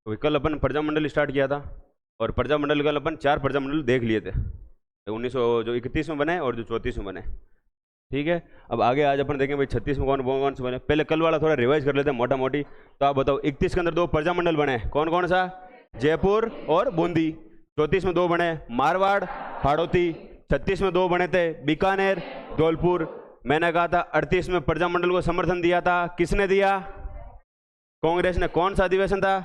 तो कल अपन प्रजामंडल स्टार्ट किया था, और प्रजामंडल कल अपन 4 प्रजामंडल देख लिए थे, तो 1900 जो 31 में बने और जो 34 में बने। ठीक है, अब आगे आज अपन देखें भाई 36 में कौन कौन कौन से बने। पहले कल वाला थोड़ा रिवाइज कर लेते हैं मोटा मोटी। तो आप बताओ, 31 के अंदर 2 प्रजामंडल बने, कौन कौन सा? जयपुर और बूंदी। 34 में 2 बने, मारवाड़, हाड़ौती। 36 में 2 बने थे, बीकानेर, धौलपुर। मैंने कहा था 38 में प्रजामंडल को समर्थन दिया था, किसने दिया? कांग्रेस ने। कौन सा अधिवेशन था?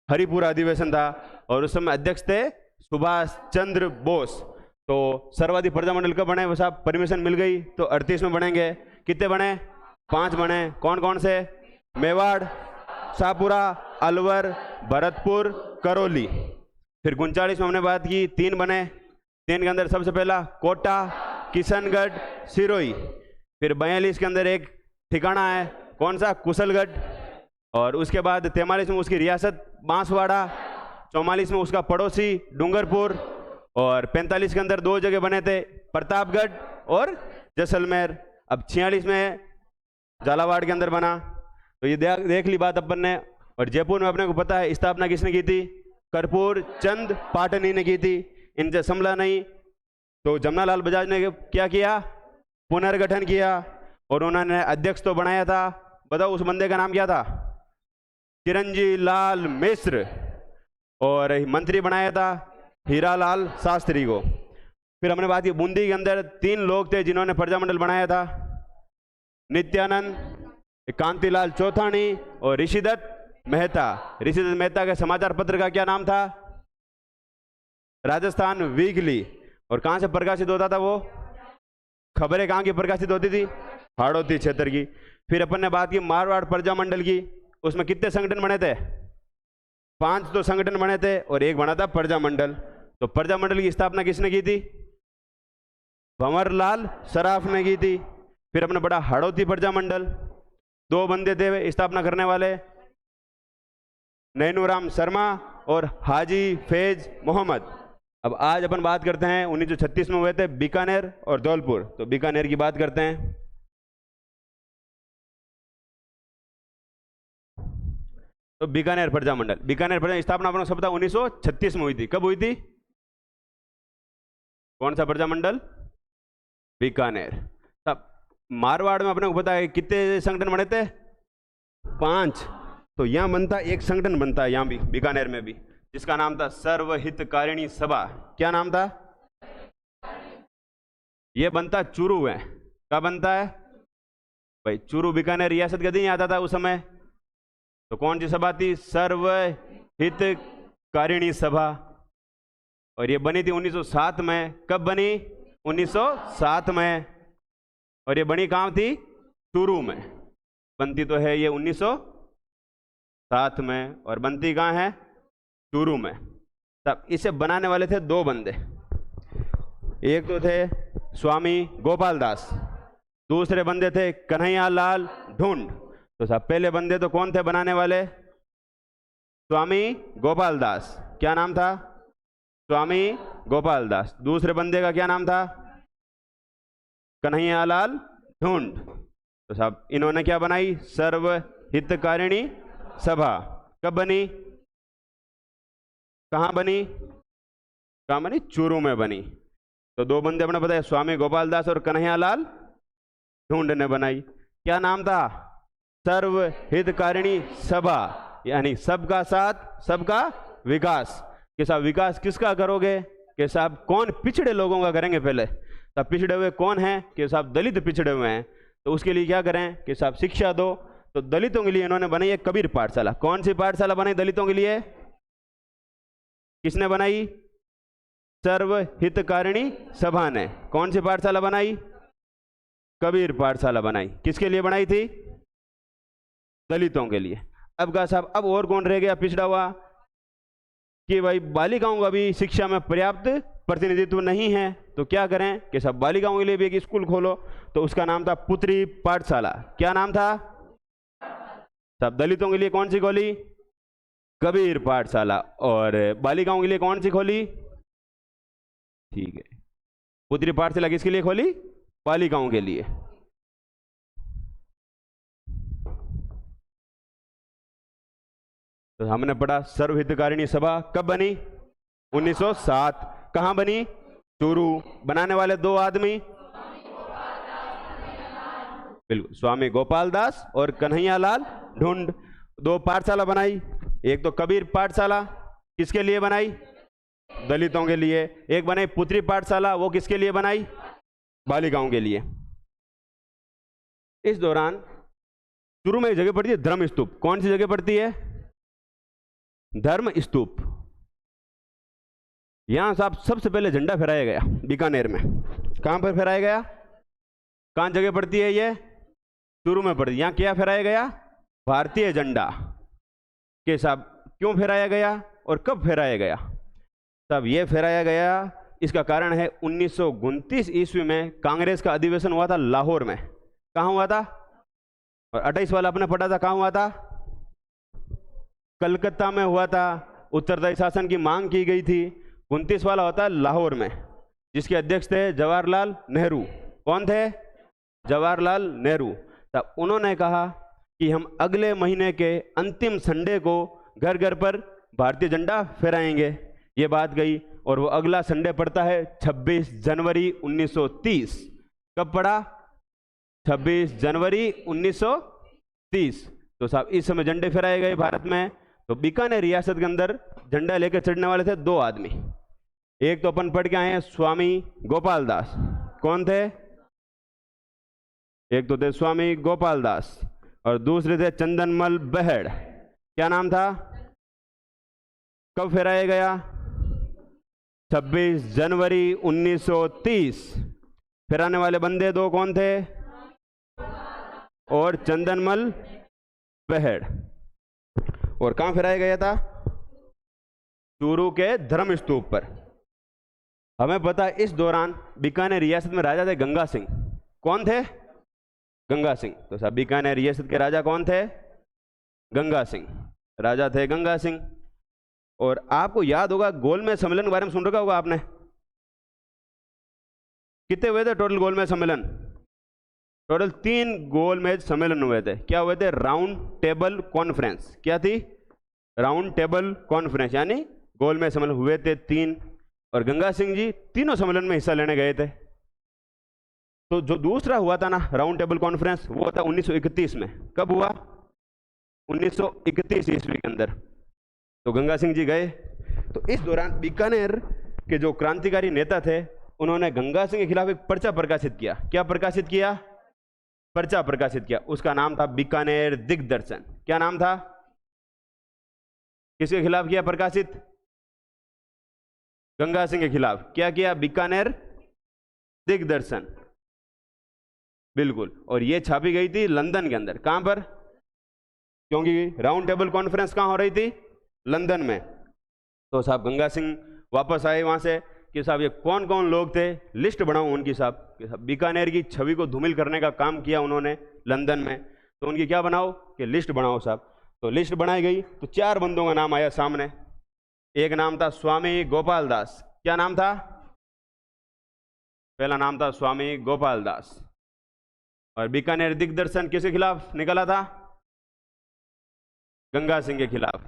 हरिपुरा अधिवेशन था, और उस समय अध्यक्ष थे सुभाष चंद्र बोस। तो सर्वाधिक प्रजामंडल कब बने? वो साहब परमिशन मिल गई तो 38 में बनेंगे। कितने बने? 5 बने। कौन कौन से? मेवाड़, शाहपुरा, अलवर, भरतपुर, करौली। फिर 39 में हमने बात की, 3 बने। 3 के अंदर सबसे पहला कोटा, किशनगढ़, सिरोही। फिर 42 के अंदर एक ठिकाना है, कौन सा? कुशलगढ़। और उसके बाद 43 में उसकी रियासत बांसवाड़ा। 44 में उसका पड़ोसी डूंगरपुर। और 45 के अंदर 2 जगह बने थे, प्रतापगढ़ और जैसलमेर। अब 46 में झालावाड़ के अंदर बना। तो ये देख ली बात अपन ने। और जयपुर में अपने को पता है स्थापना किसने की थी? कर्पूर चंद पाटनी ने की थी। इनसे संभला नहीं तो जमनालाल बजाज ने क्या किया? पुनर्गठन किया, और उन्होंने अध्यक्ष तो बनाया था। बताओ उस बंदे का नाम क्या था? चिरंजी लाल मिश्र। और मंत्री बनाया था हीरालाल शास्त्री को। फिर हमने बात की, बूंदी के अंदर 3 लोग थे जिन्होंने प्रजामंडल बनाया था, नित्यानंद, कांतिलाल चौथानी और ऋषिदत्त मेहता। ऋषिदत्त मेहता के समाचार पत्र का क्या नाम था? राजस्थान वीकली। और कहां से प्रकाशित होता था वो? खबरें कहां की प्रकाशित होती थी? हाड़ौती क्षेत्र की। फिर अपन ने बात की मारवाड़ प्रजामंडल की। उसमें कितने संगठन बने थे? 5 तो संगठन बने थे और एक बना था प्रजामंडल। तो प्रजामंडल की स्थापना किसने की थी? भंवरलाल सराफ ने की थी। फिर अपने बड़ा हाड़ौती प्रजामंडल, 2 बंदे थे स्थापना करने वाले, नैनूराम शर्मा और हाजी फैज मोहम्मद। अब आज अपन बात करते हैं 1936 में हुए थे बीकानेर और धौलपुर। तो बीकानेर की बात करते हैं। तो बीकानेर प्रजामंडल, बीकानेर प्रजा स्थापना अपना सब 1936 में हुई थी। कब हुई थी? कौन सा प्रजामंडल? बीकानेर। तब मारवाड़ में अपने को पता है कितने संगठन बने थे? 5। तो यहां बनता एक संगठन बनता है, यहां भी बीकानेर में भी, जिसका नाम था सर्वहितकारिणी सभा। क्या नाम था? यह बनता चूरू है। क्या बनता है भाई? चूरू बीकानेर रियासत का दिन आता था उस समय। तो कौन सी सभा थी? सर्वहितकारिणी सभा। और ये बनी थी 1907 में। कब बनी? 1907 में। और ये बनी कहाँ थी? चूरू में। बनती तो है ये 1907 में, और बनती कहाँ है? चूरू में। तब इसे बनाने वाले थे 2 बंदे। एक तो थे स्वामी गोपाल दास, दूसरे बंदे थे कन्हैया लाल ढूंढ। तो साहब पहले बंदे तो कौन थे बनाने वाले? स्वामी गोपाल दास। क्या नाम था? स्वामी गोपाल दास। दूसरे बंदे का क्या नाम था? कन्हैया लाल ढूंढ। तो साहब इन्होंने क्या बनाई? सर्वहितकारिणी सभा। कब बनी? कहां बनी? कहां बनी? चूरू में बनी। तो 2 बंदे अपने बताए, स्वामी गोपाल दास और कन्हैया लाल ढूंढ ने बनाई। क्या नाम था? सर्वहितकारिणी सभा, यानी सबका साथ सबका विकास। कि साहब विकास किसका करोगे? कि साहब कौन? पिछड़े लोगों का करेंगे पहले। तब पिछड़े हुए कौन हैं? कि साहब दलित पिछड़े हुए हैं। तो उसके लिए क्या करें? कि साहब शिक्षा दो। तो दलितों के लिए इन्होंने बनाई एक कबीर पाठशाला। कौन सी पाठशाला बनाई दलितों के लिए? किसने बनाई? सर्वहितकारिणी सभा ने। कौन सी पाठशाला बनाई? कबीर पाठशाला बनाई। किसके लिए बनाई थी? दलितों के लिए। अब कहा साहब अब और कौन रह गया पिछड़ा हुआ? कि भाई बालिकाओं का भी शिक्षा में पर्याप्त प्रतिनिधित्व नहीं है। तो क्या करें? कि सब बालिकाओं के लिए भी एक स्कूल खोलो। तो उसका नाम था पुत्री पाठशाला। क्या नाम था? सब दलितों के लिए कौन सी खोली? कबीर पाठशाला। और बालिकाओं के लिए कौन सी खोली? ठीक है, पुत्री पाठशाला किसके लिए खोली? बालिकाओं के लिए। तो हमने पढ़ा सर्वहितकारिणी सभा कब बनी? 1907। कहाँ बनी? चूरू। बनाने वाले दो आदमी, बिल्कुल, स्वामी गोपाल दास और कन्हैयालाल ढूंढ। दो पाठशाला बनाई, एक तो कबीर पाठशाला, किसके लिए बनाई? दलितों के लिए। एक बनाई पुत्री पाठशाला, वो किसके लिए बनाई? बालिकाओं के लिए। इस दौरान शुरू में एक जगह पड़ती है धर्म स्तूप। कौन सी जगह पड़ती है? धर्म स्तूप। यहां साहब सबसे पहले झंडा फहराया गया बीकानेर में। कहां पर फहराया गया? कहां जगह पड़ती है ये? शुरू में पड़ती। यहां क्या फहराया गया? भारतीय झंडा। के साहब क्यों फहराया गया और कब फहराया गया? साहब ये फहराया गया, इसका कारण है 1929 ईस्वी में कांग्रेस का अधिवेशन हुआ था लाहौर में। कहां हुआ था? और 28 वाला आपने पढ़ा था, कहां हुआ था? कलकत्ता में हुआ था। उत्तरदायी शासन की मांग की गई थी। 29 वाला होता है लाहौर में, जिसके अध्यक्ष थे जवाहरलाल नेहरू। कौन थे? जवाहरलाल नेहरू। तब उन्होंने कहा कि हम अगले महीने के अंतिम संडे को घर घर पर भारतीय झंडा फहराएंगे। ये बात गई और वो अगला संडे पड़ता है 26 जनवरी 1930। कब पड़ा? 26 जनवरी 1930। तो साहब इस समय झंडे फहराए गए भारत में। तो बीकानेर रियासत के अंदर झंडा लेकर चढ़ने वाले थे दो आदमी। एक तो अपन पढ़ के आए हैं स्वामी गोपाल दास। कौन थे? एक तो थे स्वामी गोपाल दास और दूसरे थे चंदनमल बहड़। क्या नाम था? कब फहराया गया? 26 जनवरी 1930। फहराने वाले बंदे दो कौन थे? और चंदनमल बहड़। और कहां फहराया गया था? चूरू के धर्म स्तूप पर। हमें पता है इस दौरान बीकानेर रियासत में राजा थे गंगा सिंह। कौन थे? गंगा सिंह। तो साहब बीकानेर रियासत के राजा कौन थे? गंगा सिंह। राजा थे गंगा सिंह। और आपको याद होगा गोलमेज सम्मेलन के बारे में सुन रखा होगा आपने। कितने हुए थे टोटल गोलमेज सम्मेलन? टोटल 3 गोलमेज सम्मेलन हुए थे। क्या हुए थे? Round table conference. क्या थी? राउंड टेबल कॉन्फ्रेंस, यानी गोलमेज सम्मेलन हुए थे 3। और गंगा सिंह जी तीनों सम्मेलन में हिस्सा लेने गए थे। तो जो दूसरा हुआ था ना राउंड टेबल कॉन्फ्रेंस, वो था 1931 में। कब हुआ? 1931 ईस्वी के अंदर। तो गंगा सिंह जी गए। तो इस दौरान बीकानेर के जो क्रांतिकारी नेता थे, उन्होंने गंगा सिंह के खिलाफ एक पर्चा प्रकाशित किया। क्या प्रकाशित किया? पर्चा प्रकाशित किया। उसका नाम था बीकानेर दिग्दर्शन। क्या नाम था? किसके खिलाफ किया प्रकाशित? गंगा सिंह के खिलाफ। क्या किया? बीकानेर दिग्दर्शन। बिल्कुल। और ये छापी गई थी लंदन के अंदर। कहां पर? क्योंकि राउंड टेबल कॉन्फ्रेंस कहां हो रही थी? लंदन में। तो साहब गंगा सिंह वापस आए वहां से कि साहब ये कौन कौन लोग थे, लिस्ट बनाओ उनकी। साहब बीकानेर की छवि को धूमिल करने का काम किया उन्होंने लंदन में। तो उनकी क्या बनाओ कि लिस्ट बनाओ साहब। तो लिस्ट बनाई गई तो 4 बंदों का नाम आया सामने। एक नाम था स्वामी गोपाल दास। क्या नाम था? पहला नाम था स्वामी गोपाल दास। और बीकानेर दिग्दर्शन किसके खिलाफ निकला था? गंगा सिंह के खिलाफ।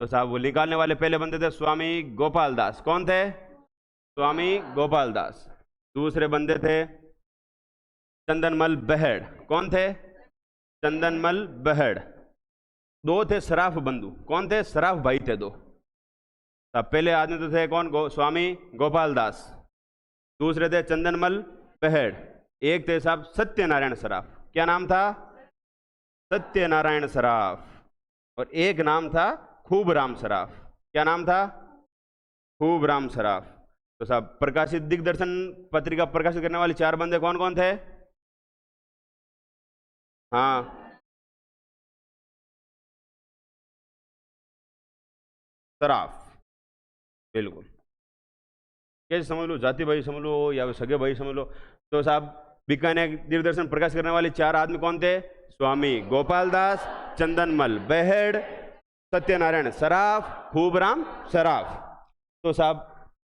तो साहब वो निकालने वाले पहले बंदे थे स्वामी गोपाल दास। कौन थे? स्वामी गोपाल दास। दूसरे बंदे थे चंदनमल बहड़। कौन थे? चंदनमल बहड़। दो थे सराफ बंधु। कौन थे? सराफ भाई थे दो। तब पहले आदमी तो थे कौन? स्वामी गोपाल दास। दूसरे थे चंदनमल बहड़। एक थे साहब सत्यनारायण सराफ। क्या नाम था? सत्यनारायण सराफ। और एक नाम था खूबराम सराफ। क्या नाम था? खूबराम सराफ। तो साहब प्रकाशित दिग्दर्शन पत्रिका प्रकाशित करने वाले 4 बंदे कौन कौन थे? हाँ, सराफ। बिल्कुल। कैसे समझ लो? जाति भाई समझ लो या सगे भाई समझ लो। तो साहब बीकानेर दिग्दर्शन प्रकाश करने वाले 4 आदमी कौन थे? स्वामी गोपाल दास, चंदनमल बहड़, सत्यनारायण सराफ, खूबराम सराफ। तो साहब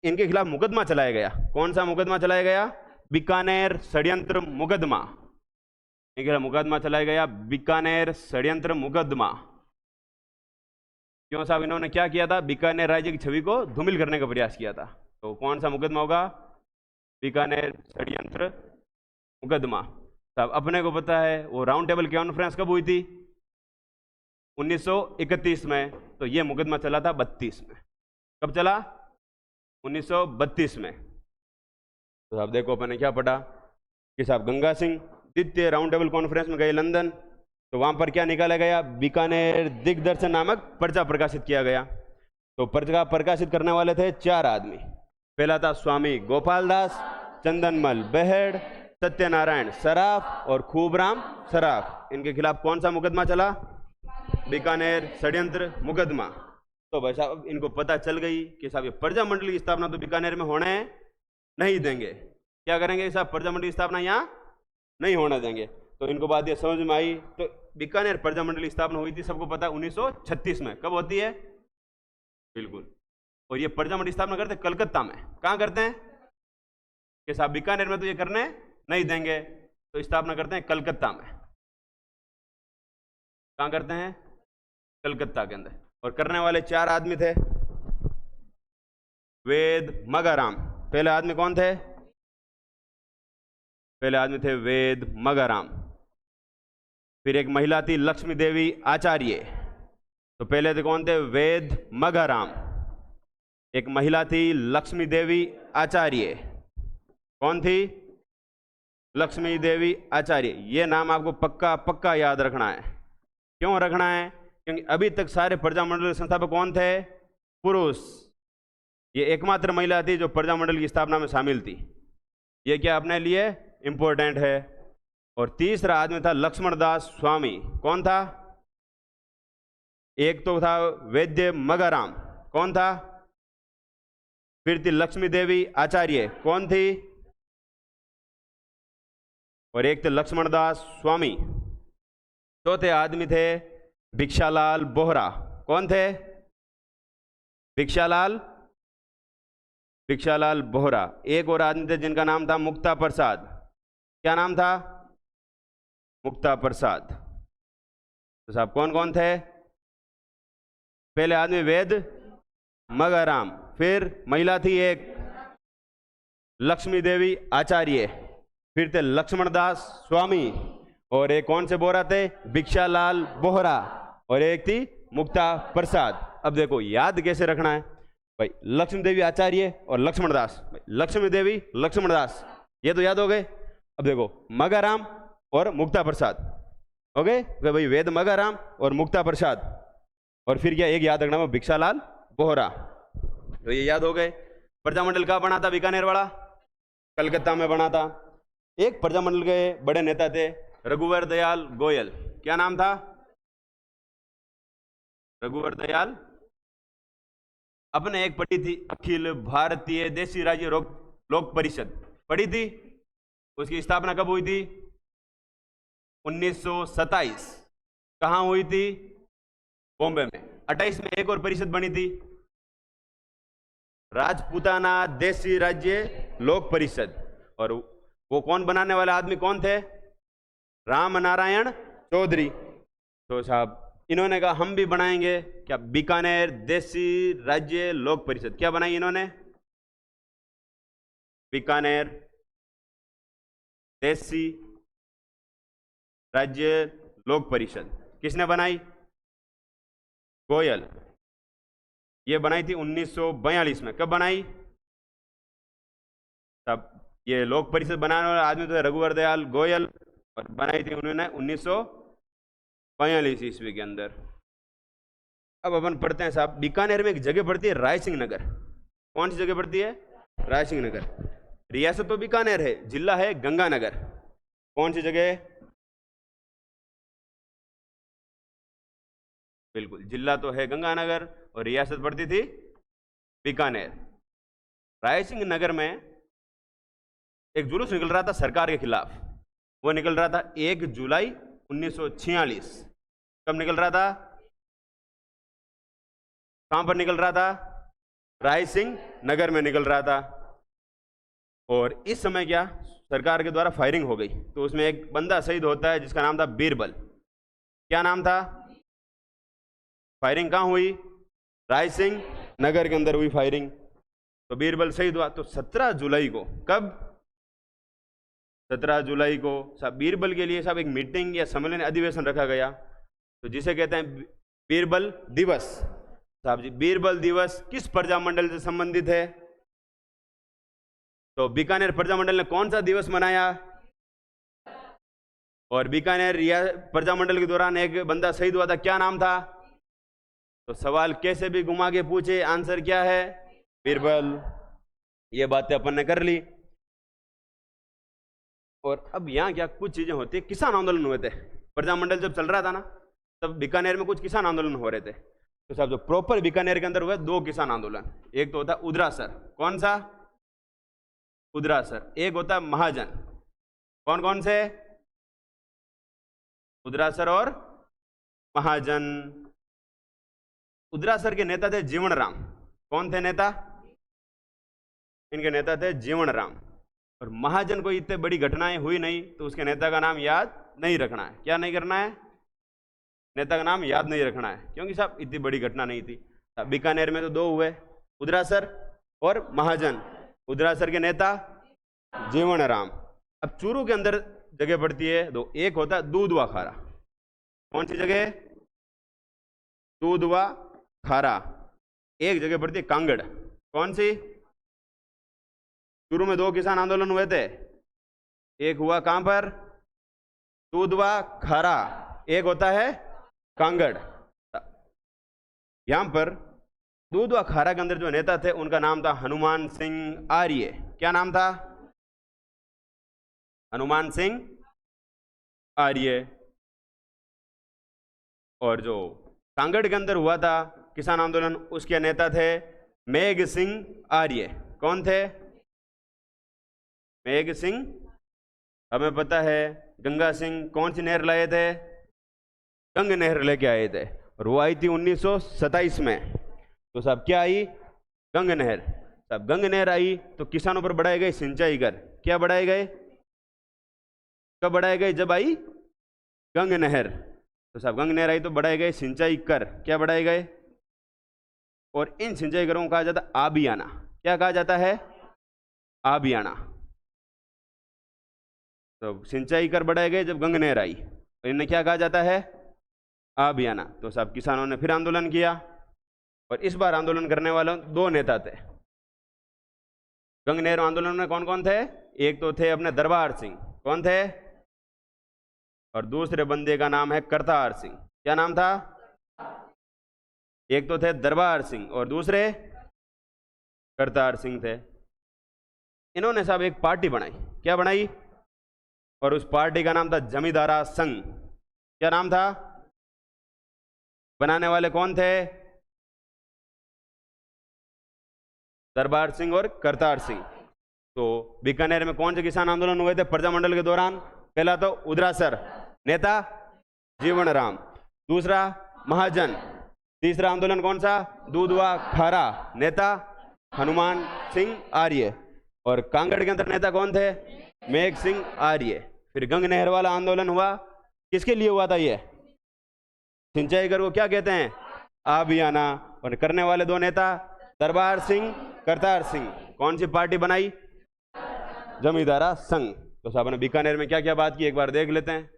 इनके खिलाफ मुकदमा चलाया गया। कौन सा मुकदमा चलाया गया? बीकानेर षड्यंत्र मुकदमा। इनके खिलाफ मुकदमा चलाया गया बीकानेर षड्यंत्र मुकदमा। क्यों साहब, इन्होंने क्या किया था, बीकानेर राज्य की छवि को धूमिल करने का प्रयास किया था। तो कौन सा मुकदमा होगा, बीकानेर षड्यंत्र मुकदमा। साहब अपने को पता है वो राउंड टेबल कॉन्फ्रेंस कब हुई थी, 1931 में। तो ये मुकदमा चला था 32 में। कब चला, 1932 में। तो साहब देखो अपने क्या पढ़ा कि साहब गंगा सिंह द्वितीय राउंड टेबल कॉन्फ्रेंस में गए लंदन, तो वहां पर क्या निकाला गया, बीकानेर दिग्दर्शन नामक पर्चा प्रकाशित किया गया। तो पर्चा प्रकाशित करने वाले थे 4 आदमी। पहला था स्वामी गोपाल दास, चंदनमल बेहड़, सत्यनारायण सराफ और खूबराम सराफ। इनके खिलाफ कौन सा मुकदमा चला, बीकानेर षड्यंत्र मुकदमा। तो भाई साहब इनको पता चल गई कि साहब ये प्रजा मंडली की स्थापना तो बीकानेर में होने नहीं देंगे। क्या करेंगे साहब, प्रजा मंडली की स्थापना यहाँ नहीं होने देंगे। तो इनको बात ये समझ में आई। तो बीकानेर प्रजा मंडली की स्थापना हुई थी, सबको पता है 1936 में। कब होती है, बिल्कुल। और ये प्रजा मंडली स्थापना करते कलकत्ता में। कहाँ करते हैं कि साहब बीकानेर में तो ये करने नहीं देंगे, तो स्थापना करते हैं कलकत्ता में। कहाँ करते हैं, कलकत्ता के अंदर। और करने वाले 4 आदमी थे, वेद मगाराम। पहले आदमी कौन थे, पहले आदमी थे वेद मगाराम। फिर एक महिला थी लक्ष्मी देवी आचार्य। तो पहले थे कौन थे, वेद मगाराम। एक महिला थी लक्ष्मी देवी आचार्य। कौन थी, लक्ष्मी देवी आचार्य। ये नाम आपको पक्का पक्का याद रखना है। क्यों रखना है, क्योंकि अभी तक सारे प्रजा मंडल संस्थापक कौन थे, पुरुष। ये एकमात्र महिला थी जो प्रजा मंडल की स्थापना में शामिल थी। ये क्या अपने लिए इंपॉर्टेंट है। और तीसरा आदमी था लक्ष्मण दास स्वामी। कौन था, एक तो था वैद्य मगाराम। कौन था, फिर थी लक्ष्मी देवी आचार्य। कौन थी, और एक थे लक्ष्मण दास स्वामी। चौथे आदमी थे भिक्षालाल बोहरा। कौन थे, भिक्षालाल बोहरा। एक और आदमी थे जिनका नाम था मुक्ता प्रसाद। क्या नाम था, मुक्ता प्रसाद। तो साहब कौन कौन थे, पहले आदमी वेद मगाराम, फिर महिला थी एक लक्ष्मी देवी आचार्य, फिर थे लक्ष्मण दास स्वामी, और एक कौन से बोहरा थे, भिक्षालाल बोहरा, और एक थी मुक्ता प्रसाद। अब देखो याद कैसे रखना है भाई, लक्ष्मी देवी आचार्य और लक्ष्मण दास। लक्ष्मी देवी लक्ष्मण दास ये तो याद हो गए। अब देखो मगाराम और मुक्ता प्रसाद, ओके भाई, वेद मगाराम और मुक्ता प्रसाद। और फिर क्या एक याद रखना, भिक्षालाल बोहरा। तो ये याद हो गए। प्रजामंडल कहाँ बना था, बीकानेर वाला, कलकत्ता में बना था। एक प्रजामंडल के बड़े नेता थे रघुवर दयाल गोयल। क्या नाम था, रघुवर दयाल। अपने एक पढ़ी थी अखिल भारतीय देशी राज्य लोक परिषद, पढ़ी थी। उसकी स्थापना कब हुई थी, 1927। कहाँ हुई थी, बॉम्बे में। 28 में एक और परिषद बनी थी, राजपूताना देशी राज्य लोक परिषद। और वो कौन बनाने वाले आदमी कौन थे, राम नारायण चौधरी। तो साहब इन्होंने कहा हम भी बनाएंगे क्या, बीकानेर देशी राज्य लोक परिषद। क्या बनाई इन्होंने, बीकानेर देशी राज्य लोक परिषद। किसने बनाई, गोयल। ये बनाई थी 1942 में। कब बनाई, तब ये लोक परिषद बनाने वाले आदमी तो रघुवर दयाल गोयल, और बनाई थी उन्होंने 1942 ईस्वी के अंदर। अब अपन पढ़ते हैं साहब, बीकानेर में एक जगह पड़ती है राय सिंह नगर। कौन सी जगह पड़ती है, राय सिंह नगर। रियासत तो बीकानेर है, जिला है गंगानगर। कौन सी जगह, बिल्कुल जिला तो है गंगानगर और रियासत पड़ती थी बीकानेर। राय सिंह नगर में एक जुलूस निकल रहा था सरकार के खिलाफ। वो निकल रहा था 1 जुलाई 1946। कब निकल रहा था, कहां पर निकल रहा था, राय सिंह नगर में निकल रहा था। और इस समय क्या सरकार के द्वारा फायरिंग हो गई, तो उसमें एक बंदा शहीद होता है जिसका नाम था बीरबल। क्या नाम था, फायरिंग कहां हुई, रायसिंह नगर के अंदर हुई फायरिंग, तो बीरबल शहीद हुआ। तो 17 जुलाई को, कब? 17 जुलाई को साहब बीरबल के लिए साहब एक मीटिंग या सम्मेलन अधिवेशन रखा गया, तो जिसे कहते हैं बीरबल दिवस। साहब जी, बीरबल दिवस किस प्रजामंडल से संबंधित है? तो बीकानेर प्रजामंडल ने कौन सा दिवस मनाया? और बीकानेर या प्रजामंडल के दौरान एक बंदा शहीद हुआ था, क्या नाम था? तो सवाल कैसे भी घुमा के पूछे, आंसर क्या है? बीरबल। ये बातें अपन ने कर ली। और अब यहाँ क्या कुछ चीजें होती है, किसान आंदोलन हुए थे प्रजामंडल जब चल रहा था ना, तब बीकानेर में कुछ किसान आंदोलन हो रहे थे। तो साहब जो प्रॉपर बीकानेर के अंदर हुए 2 किसान आंदोलन, एक तो होता उदरासर, कौन सा? उदरासर। एक होता महाजन, कौन कौन से? उदरासर और महाजन। उदरासर के नेता थे जीवनराम। कौन थे नेता? इनके नेता थे जीवनराम। और महाजन को इतने बड़ी घटनाएं हुई नहीं, तो उसके नेता का नाम याद नहीं रखना है। क्या नहीं करना है? नेता का नाम याद नहीं रखना है, क्योंकि साहब इतनी बड़ी घटना नहीं थी। बीकानेर में तो 2 हुए, उदरासर और महाजन। उदरासर के नेता जीवनराम। अब चूरू के अंदर जगह पड़ती है 2, एक होता है दूधवा खारा। कौन सी जगह? दूधवा खारा। एक जगह पड़ती है कांगड़, कौन सी? शुरू में 2 किसान आंदोलन हुए थे, एक हुआ कहां पर? दूधवा खारा, एक होता है कांगड़। यहां पर दूधवा खारा के अंदर जो नेता थे उनका नाम था हनुमान सिंह आर्य। क्या नाम था? हनुमान सिंह आर्य। और जो कांगड़ के अंदर हुआ था किसान आंदोलन, उसके नेता थे मेघ सिंह आर्य। कौन थे? मेघ सिंह। हमें पता है गंगा सिंह कौन सी नहर लाए थे? गंग नहर लेके आए थे, और वो आई थी 1927 में। तो साहब क्या आई? गंग नहर। साहब गंग नहर आई तो किसानों पर बढ़ाए गए सिंचाई कर। क्या बढ़ाए गए? कब बढ़ाए गए? जब आई गंग नहर। तो साहब गंग नहर आई तो बढ़ाए गए सिंचाई कर। क्या बढ़ाए गए? और इन सिंचाई करों को कहा जाता है आबियाना। क्या कहा जाता है? आबियाना। तो सिंचाई कर बढ़ाए गए जब गंग नहर आई, तो इन्हें क्या कहा जाता है? आबियाना। तो साहब किसानों ने फिर आंदोलन किया, और इस बार आंदोलन करने वाले 2 नेता थे। गंग नहर आंदोलन में कौन कौन थे? एक तो थे अपने दरबार सिंह। कौन थे? और दूसरे बंदे का नाम है करतार सिंह। क्या नाम था? एक तो थे दरबार सिंह और दूसरे करतार सिंह थे। इन्होंने साहब एक पार्टी बनाई। क्या बनाई? और उस पार्टी का नाम था जमींदारा संघ। क्या नाम था? बनाने वाले कौन थे? दरबार सिंह और करतार सिंह। तो बीकानेर में कौन से किसान आंदोलन हुए थे प्रजामंडल के दौरान? पहला तो उदरासर, नेता जीवनराम। दूसरा महाजन। तीसरा आंदोलन कौन सा? दूधवा खारा, नेता हनुमान सिंह आर्य। और कांगड़ के अंदर नेता कौन थे? मेघ सिंह आर्य। फिर गंग नहर वाला आंदोलन हुआ, किसके लिए हुआ था? ये सिंचाई कर को क्या कहते हैं? आबियाना। और करने वाले 2 नेता दरबार सिंह, करतार सिंह। कौन सी पार्टी बनाई? जमींदारा संघ। तो साहब ने बीकानेर में क्या क्या बात की, एक बार देख लेते हैं।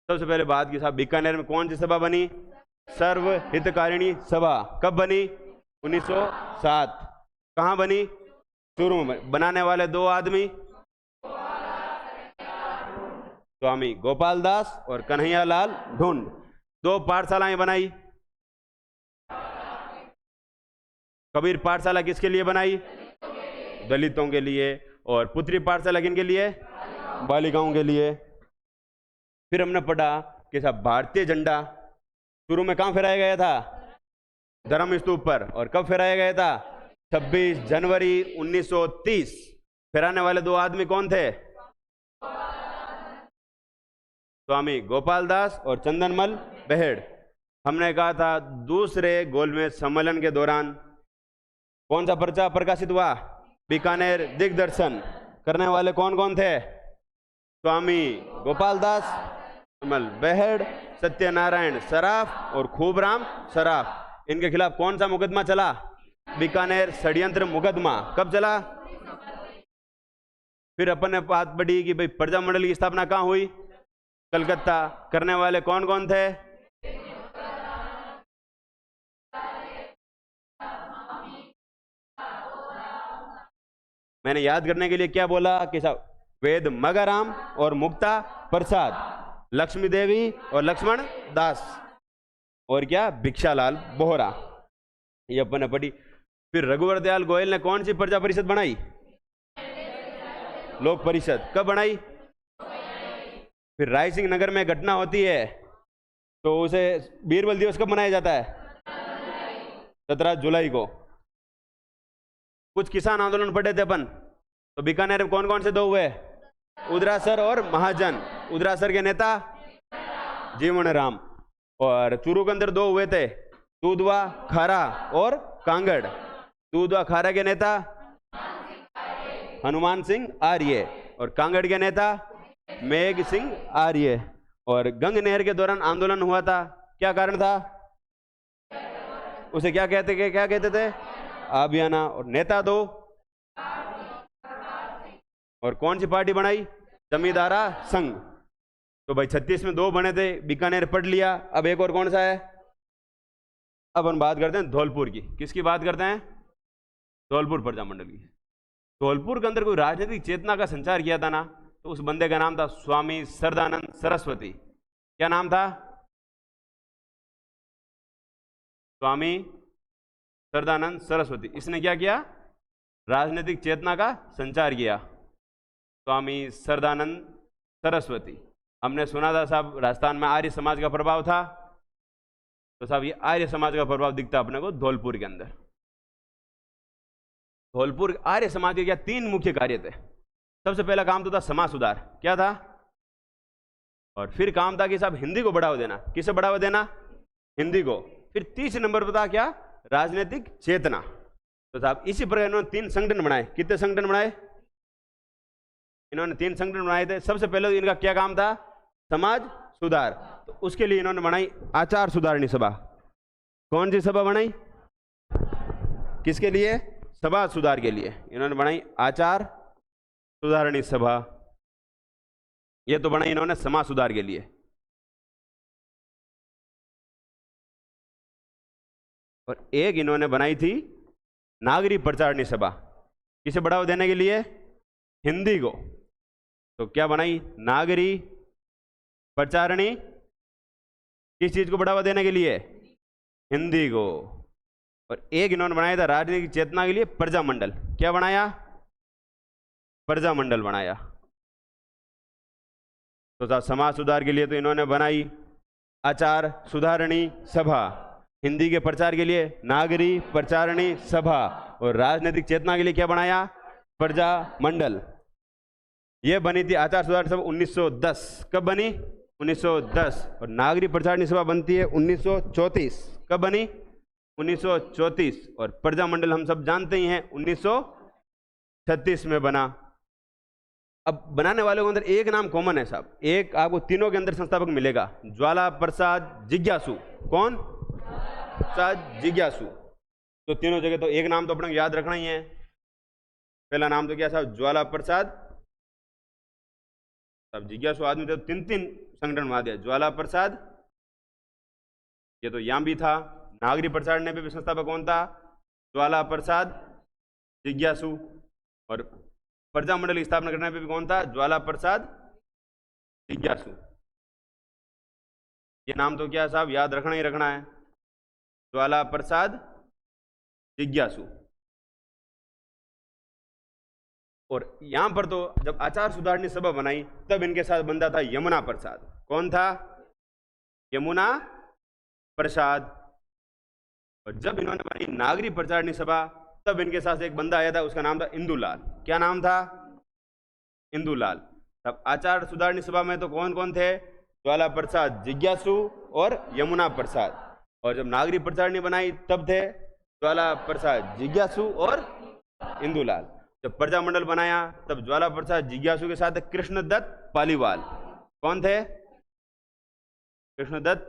सबसे पहले बात की साहब बीकानेर में कौन सी सभा बनी? सर्व हितकारिणी सभा। कब बनी? 1907। कहां बनी? चूरू में। बनाने वाले 2 आदमी स्वामी गोपाल दास और कन्हैयालाल ढूंढ। 2 पाठशालाएं बनाई। कबीर पाठशाला किसके लिए बनाई? दलितों के लिए। और पुत्री पाठशाला किनके लिए? बालिकाओं के लिए। फिर हमने पढ़ा कि साहब भारतीय झंडा शुरू में कहां फहराया गया था? धर्म स्तूप पर। और कब फहराया गया था? 26 जनवरी 1930। फहराने वाले 2 आदमी कौन थे? स्वामी गोपाल दास और चंदनमल बेहेड़। हमने कहा था दूसरे गोलमेज सम्मेलन के दौरान कौन सा पर्चा प्रकाशित हुआ? बीकानेर दिग्दर्शन। करने वाले कौन कौन थे? स्वामी गोपाल दास, चंदनमल बेहेड़, सत्यनारायण सराफ और खूब राम सराफ। इनके खिलाफ कौन सा मुकदमा चला? बीकानेर षड्यंत्र मुकदमा। कब चला? फिर अपन ने बात पढ़ी कि भाई प्रजा मंडल की स्थापना कहाँ हुई? कलकत्ता। करने वाले कौन कौन थे? मैंने याद करने के लिए क्या बोला कि साहब वेद मगाराम और मुक्ता प्रसाद, लक्ष्मी देवी और लक्ष्मण दास, और क्या भिक्षालाल बोहरा, ये अपन ने पढ़ी। फिर रघुवर दयाल गोयल ने कौन सी प्रजा परिषद बनाई? लोक परिषद। कब बनाई? फिर राय सिंह नगर में घटना होती है तो उसे बीरबल दिवस कब मनाया जाता है? 17 जुलाई को। कुछ किसान आंदोलन पढ़े थे अपन, तो बीकानेर में कौन कौन से दो हुए? उदरासर और महाजन। उदरासर के नेता जीवन राम। और चूरू के अंदर दो हुए थे, दूधवा खारा और कांगड़। दूधवा खारा के नेता हनुमान सिंह आर्य और कांगड़ के नेता मेघ सिंह आर्य। और गंग नहर के दौरान आंदोलन हुआ था, क्या कारण था? उसे क्या कहते थे? अभियाना। और नेता दो, और कौन सी पार्टी बनाई? जमींदारा संघ। तो भाई 36 में दो बने थे, बीकानेर पढ़ लिया। अब एक और कौन सा है? अब हम बात करते हैं धौलपुर की। किसकी बात करते हैं? धौलपुर प्रजा मंडल की। धौलपुर के अंदर कोई राजनीतिक चेतना का संचार किया था ना, तो उस बंदे का नाम था स्वामी सरदानंद सरस्वती। क्या नाम था? स्वामी सरदानंद सरस्वती। इसने क्या किया? राजनीतिक चेतना का संचार किया। स्वामी सरदानंद सरस्वती। हमने सुना था साहब राजस्थान में आर्य समाज का प्रभाव था, तो साहब ये आर्य समाज का प्रभाव दिखता अपने को धौलपुर के अंदर। धौलपुर आर्य समाज के क्या 3 मुख्य कार्य थे। सबसे पहला काम तो था समाज सुधार। क्या था? और फिर काम था कि साहब हिंदी को बढ़ावा देना। किसे बढ़ावा देना? हिंदी को। फिर तीसरे नंबर पर था क्या? राजनीतिक चेतना। तो साहब इसी प्रकार इन्होंने 3 संगठन बनाए। कितने संगठन बनाए? इन्होंने 3 संगठन बनाए थे। सबसे पहले इनका क्या काम था? समाज सुधार। तो उसके लिए इन्होंने बनाई आचार सुधारणी सभा। कौन सी सभा बनाई? किसके लिए? समाज सुधार के लिए इन्होंने बनाई आचार सुधारणी सभा। ये तो बनाई इन्होंने समाज सुधार के लिए। और एक इन्होंने बनाई थी नागरिक प्रचारणी सभा। किसे बढ़ावा देने के लिए? हिंदी को। तो क्या बनाई? नागरिक प्रचारणी। किस चीज को बढ़ावा देने के लिए? हिंदी को। और एक इन्होंने बनाया था राजनीतिक चेतना के लिए प्रजा मंडल। क्या बनाया? प्रजा मंडल बनाया। तो साहब समाज सुधार के लिए तो इन्होंने बनाई आचार सुधारणी सभा, हिंदी के प्रचार के लिए नागरिक प्रचारणी सभा, और राजनीतिक चेतना के लिए क्या बनाया? प्रजा मंडल। यह बनी थी आचार सुधार सभा 1910। कब बनी? 1910। और नागरिक प्रचारणी सभा बनती है 1934। कब बनी? 1934। और प्रजा मंडल हम सब जानते ही हैं 1936 में बना। अब बनाने वालों के अंदर एक नाम कॉमन है साहब, एक आपको तीनों के अंदर संस्थापक मिलेगा, ज्वाला प्रसाद जिज्ञासु। कौन? प्रसाद जिज्ञासु। तो तीनों जगह तो एक नाम तो अपने को याद रखना ही है। पहला नाम तो क्या साहब? ज्वाला प्रसाद। साहब जिज्ञासु आदमी थे तो 3 संगठन बना दिया। ज्वाला प्रसाद, ये तो यहाँ भी था। नागरिक प्रचार ने भी संस्थापक कौन था? ज्वाला प्रसाद जिज्ञासु। और प्रजा मंडल की स्थापना करने पे भी कौन था? ज्वाला प्रसाद जिज्ञासु। ये नाम तो क्या साहब याद रखना ही रखना है, ज्वाला प्रसाद जिज्ञासु। और यहां पर तो जब आचार सुधारणी सभा बनाई तब इनके साथ बंदा था यमुना प्रसाद। कौन था? यमुना प्रसाद। और जब इन्होंने बनाई नागरिक प्रचारणी सभा तब इनके साथ एक बंदा आया था, उसका नाम था इंदुलाल। क्या नाम था? इंदुलाल। तब आचार सुधारणी सभा में तो कौन कौन थे? ज्वाला प्रसाद जिज्ञासु और यमुना प्रसाद। और जब नागरिक प्रचारणी बनाई तब थे ज्वाला प्रसाद जिज्ञासु और इंदुलाल। जब प्रजा मंडल बनाया तब ज्वाला प्रसाद जिज्ञासु के साथ कृष्णदत्त पालीवाल। कौन थे? कृष्णदत्त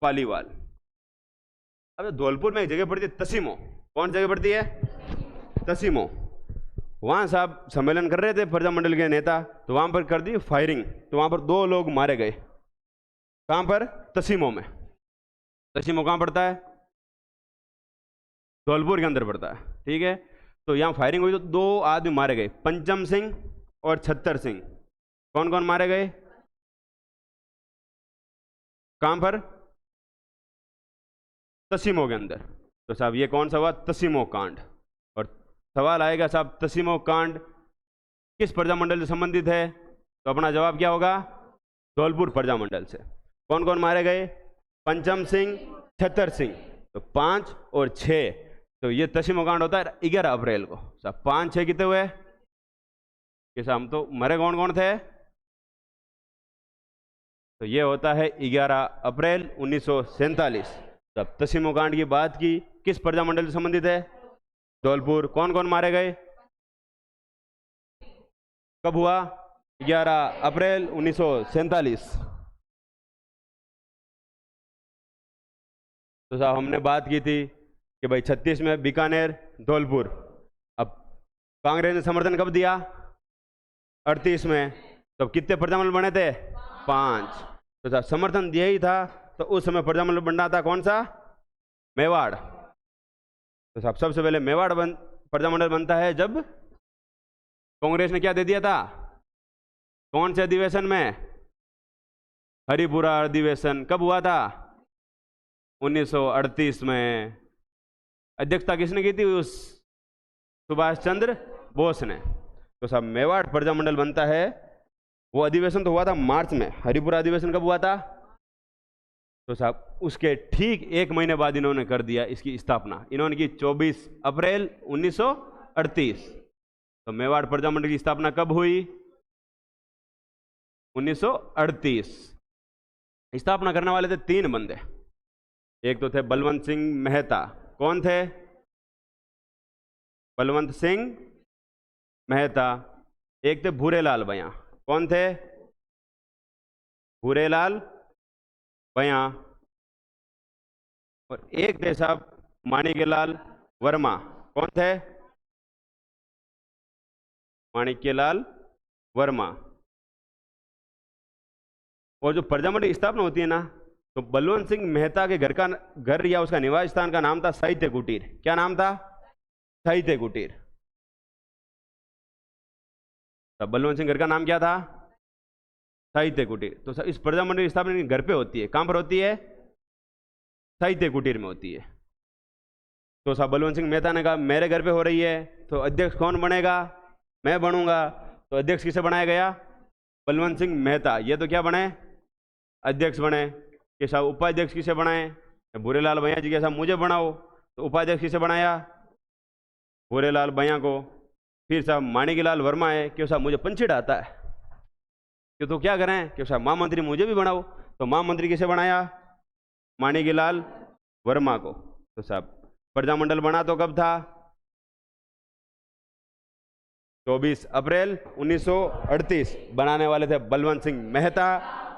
पालीवाल। अब धौलपुर में एक जगह पड़ती है तसीमो। कौन जगह पड़ती है? तसीमो। वहां साहब सम्मेलन कर रहे थे प्रजा मंडल के नेता, तो वहां पर कर दी फायरिंग, तो वहां पर 2 लोग मारे गए। कहां पर? तसीमो में। तसीमो कहां पड़ता है? धौलपुर के अंदर पड़ता है, ठीक है। तो यहाँ फायरिंग हुई तो 2 आदमी मारे गए, पंचम सिंह और छत्तर सिंह। कौन कौन मारे गए? कहां पर? तसीमो के अंदर। तो साहब ये कौन सा हुआ? तसीमो कांड। और सवाल आएगा साहब तसीमो कांड किस प्रजामंडल से संबंधित है? तो अपना जवाब क्या होगा? धौलपुर प्रजामंडल से। कौन कौन मारे गए? पंचम सिंह, छत्तर सिंह। तो 5 और 6, तो ये तसीमो कांड होता है 11 अप्रैल को। साहब 5 6 कितने हुए? कि साहब हम तो मरे कौन कौन थे? तो ये होता है 11 अप्रैल 1947। तब तसीमो कांड की बात की, किस प्रजामंडल से संबंधित है? धौलपुर। कौन कौन मारे गए? कब हुआ? 11 अप्रैल 1947। तो साहब हमने बात की थी कि भाई 36 में बीकानेर, धौलपुर। अब कांग्रेस ने समर्थन कब दिया? 38 में। तो कितने प्रजामंडल बने थे? 5। तो साहब समर्थन दिया ही था, तो उस समय प्रजामंडल बनना था कौन सा? मेवाड़। तो साहब सबसे पहले मेवाड़ प्रजामंडल बनता है जब कांग्रेस ने क्या दे दिया था? कौन से अधिवेशन में? हरिपुरा अधिवेशन। कब हुआ था? 1938 में। अध्यक्षता किसने की थी? उस सुभाष चंद्र बोस ने। तो साहब मेवाड़ प्रजामंडल बनता है, वो अधिवेशन तो हुआ था मार्च में। हरिपुरा अधिवेशन कब हुआ था? तो साहब उसके ठीक 1 महीने बाद इन्होंने कर दिया इसकी स्थापना। इन्होंने की 24 अप्रैल 1938। तो मेवाड़ प्रजामंडल की स्थापना कब हुई? 1938। स्थापना करने वाले थे 3 बंदे। एक तो थे बलवंत सिंह मेहता। कौन थे? बलवंत सिंह मेहता। एक थे भूरेलाल भैया। कौन थे? भूरेलाल भैया। और एक थे साहब माणिक्यलाल वर्मा। कौन थे? माणिक्यलाल वर्मा। और जो प्रजामंडल की स्थापना होती है ना, तो बलवंत सिंह मेहता के घर या उसका निवास स्थान का नाम था साहित्य कुटीर। क्या नाम था? साहित्य कुटीर। तब बलवंत सिंह घर का नाम क्या था? साहित्य कुटीर। तो इस प्रजामंडल की स्थापना घर पे होती है। कहां पर होती है? साहित्य कुटीर में होती है। तो साहब बलवंत सिंह मेहता ने कहा मेरे घर पे हो रही है, तो अध्यक्ष कौन बनेगा? मैं बनूंगा। तो अध्यक्ष किसे बनाया गया? बलवंत सिंह मेहता। ये तो क्या बने? अध्यक्ष बने। कि साहब उपाध्यक्ष किसे बनाए? भूरेलाल भैया जी के साहब मुझे बनाओ। तो उपाध्यक्ष किसे बनाया? भूरेलाल भैया को। फिर साहब माणिक्यलाल वर्मा है कि साहब मुझे पंचिड़ आता है, कि तो क्या करें कि साहब महामंत्री मुझे भी बनाओ। तो महामंत्री किसे बनाया? माणिक्यलाल वर्मा को। तो साहब प्रजामंडल बना तो कब था? 24 अप्रैल 1938। बनाने वाले थे बलवंत सिंह मेहता,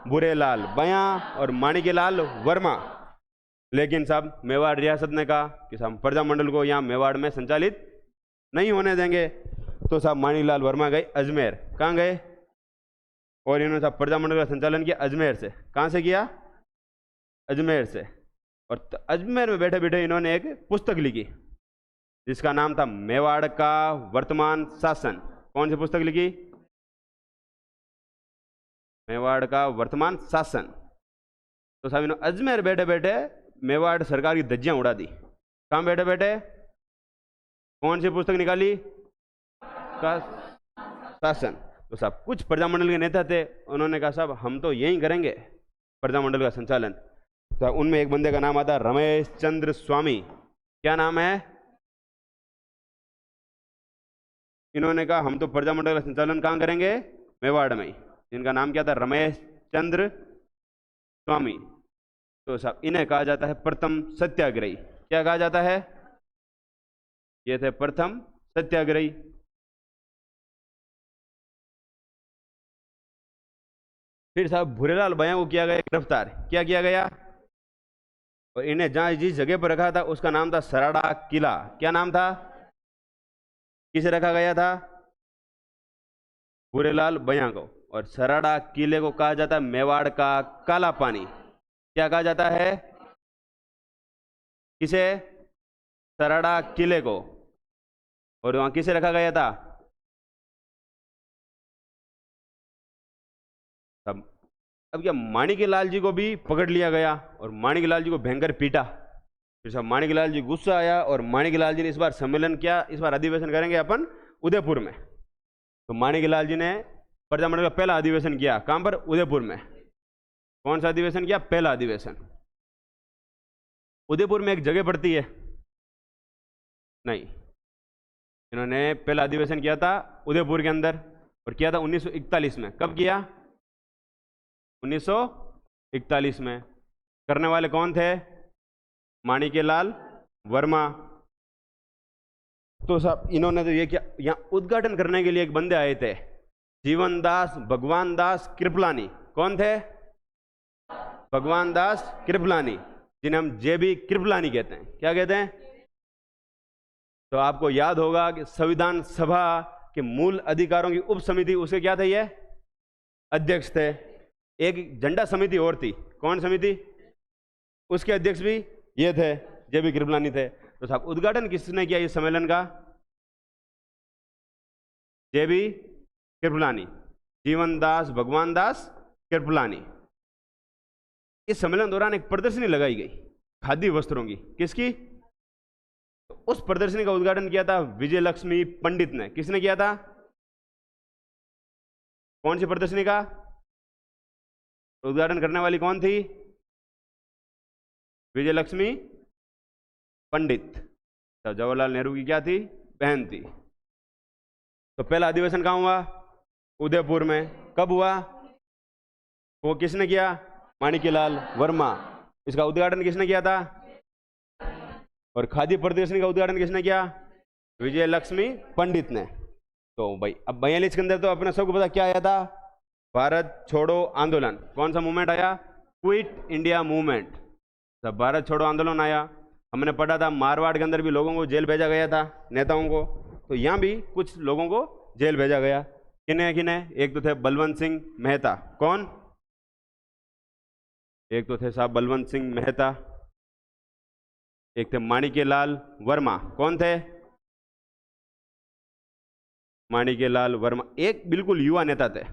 भूरेलाल भैया और माणिक्यलाल वर्मा। लेकिन साहब मेवाड़ रियासत ने कहा कि साहब प्रजामंडल को यहाँ मेवाड़ में संचालित नहीं होने देंगे। तो साहब माणिक्यलाल वर्मा गए अजमेर। कहाँ गए? और इन्होंने साहब प्रजामंडल का संचालन किया अजमेर से। कहाँ से किया? अजमेर से। और अजमेर में बैठे बैठे इन्होंने एक पुस्तक लिखी जिसका नाम था मेवाड़ का वर्तमान शासन। कौन सी पुस्तक लिखी? मेवाड़ का वर्तमान शासन। तो साहब इन्होंने अजमेर बैठे बैठे मेवाड़ सरकार की धज्जियां उड़ा दी। कहाँ बैठे बैठे? कौन सी पुस्तक निकाली? का शासन। तो साहब कुछ प्रजामंडल के नेता थे, उन्होंने कहा साहब हम तो यही करेंगे प्रजामंडल का संचालन। तो उनमें एक बंदे का नाम आता है रमेश चंद्र स्वामी। क्या नाम है? इन्होंने कहा हम तो प्रजामंडल का संचालन कहाँ करेंगे? मेवाड़ में। इनका नाम क्या था? रमेश चंद्र स्वामी। तो साहब इन्हें कहा जाता है प्रथम सत्याग्रही। क्या कहा जाता है? ये थे प्रथम सत्याग्रही। फिर साहब भूरेलाल भैया को किया गया गिरफ्तार। क्या किया गया? और इन्हें जहां जिस जगह पर रखा था उसका नाम था सराड़ा किला। क्या नाम था? किसे रखा गया था? भूरेलाल भैया को। और सराड़ा किले को कहा जाता है मेवाड़ का काला पानी। क्या कहा जाता है? किसे? सराड़ा किले को। और वहां किसे रखा गया था? अब अब क्या माणिक्यलाल जी को भी पकड़ लिया गया और माणिक्यलाल जी को भयंकर पीटा। फिर सब माणिक्यलाल जी गुस्सा आया और माणिक्यलाल जी ने इस बार सम्मेलन किया। इस बार अधिवेशन करेंगे अपन उदयपुर में। तो माणिक्यलाल जी ने प्रजामंडल का पहला अधिवेशन किया। कहां पर? उदयपुर में। कौन सा अधिवेशन किया? पहला अधिवेशन। उदयपुर में एक जगह पड़ती है? नहीं, इन्होंने पहला अधिवेशन किया था उदयपुर के अंदर और किया था 1941 में। कब किया? 1941 में। करने वाले कौन थे? माणिक्यलाल वर्मा। तो साहब इन्होंने तो ये किया, यहाँ उद्घाटन करने के लिए एक बंदे आए थे, जीवन दास भगवान दास कृपलानी। कौन थे? भगवान दास कृपलानी, जिन्हें हम जेबी कृपलानी कहते हैं। क्या कहते हैं? तो आपको याद होगा कि संविधान सभा के मूल अधिकारों की उप समिति, उसके क्या थे? ये अध्यक्ष थे। एक झंडा समिति और थी। कौन समिति? उसके अध्यक्ष भी ये थे, जेबी कृपलानी थे। तो साहब उद्घाटन किसने किया इस सम्मेलन का? जेबी कृपलानी, जीवन दास भगवान दास कृपलानी। इस सम्मेलन दौरान एक प्रदर्शनी लगाई गई खादी वस्त्रों की। किसकी? तो उस प्रदर्शनी का उद्घाटन किया था विजय लक्ष्मी पंडित ने। किसने किया था? कौन सी प्रदर्शनी का उद्घाटन करने वाली कौन थी? विजय लक्ष्मी पंडित। तो जवाहरलाल नेहरू की क्या थी? बहन थी। तो पहला अधिवेशन कहां हुआ? उदयपुर में। कब हुआ? वो किसने किया? माणिक्यलाल वर्मा। इसका उद्घाटन किसने किया था? और खादी प्रदर्शनी का उद्घाटन किसने किया? विजय लक्ष्मी पंडित ने। तो भाई अब 42 के अंदर तो अपने सबको पता क्या आया था? भारत छोड़ो आंदोलन। कौन सा मूवमेंट आया? Quit India movement. तब भारत छोड़ो आंदोलन आया। हमने पढ़ा था मारवाड़ के अंदर भी लोगों को जेल भेजा गया था, नेताओं को। तो यहाँ भी कुछ लोगों को जेल भेजा गया। किन्हें किन्हें? एक तो थे बलवंत सिंह मेहता। कौन? एक तो थे साहब बलवंत सिंह मेहता, एक थे माणिक्यलाल वर्मा। कौन थे? माणिक्यलाल वर्मा। एक बिल्कुल युवा नेता थे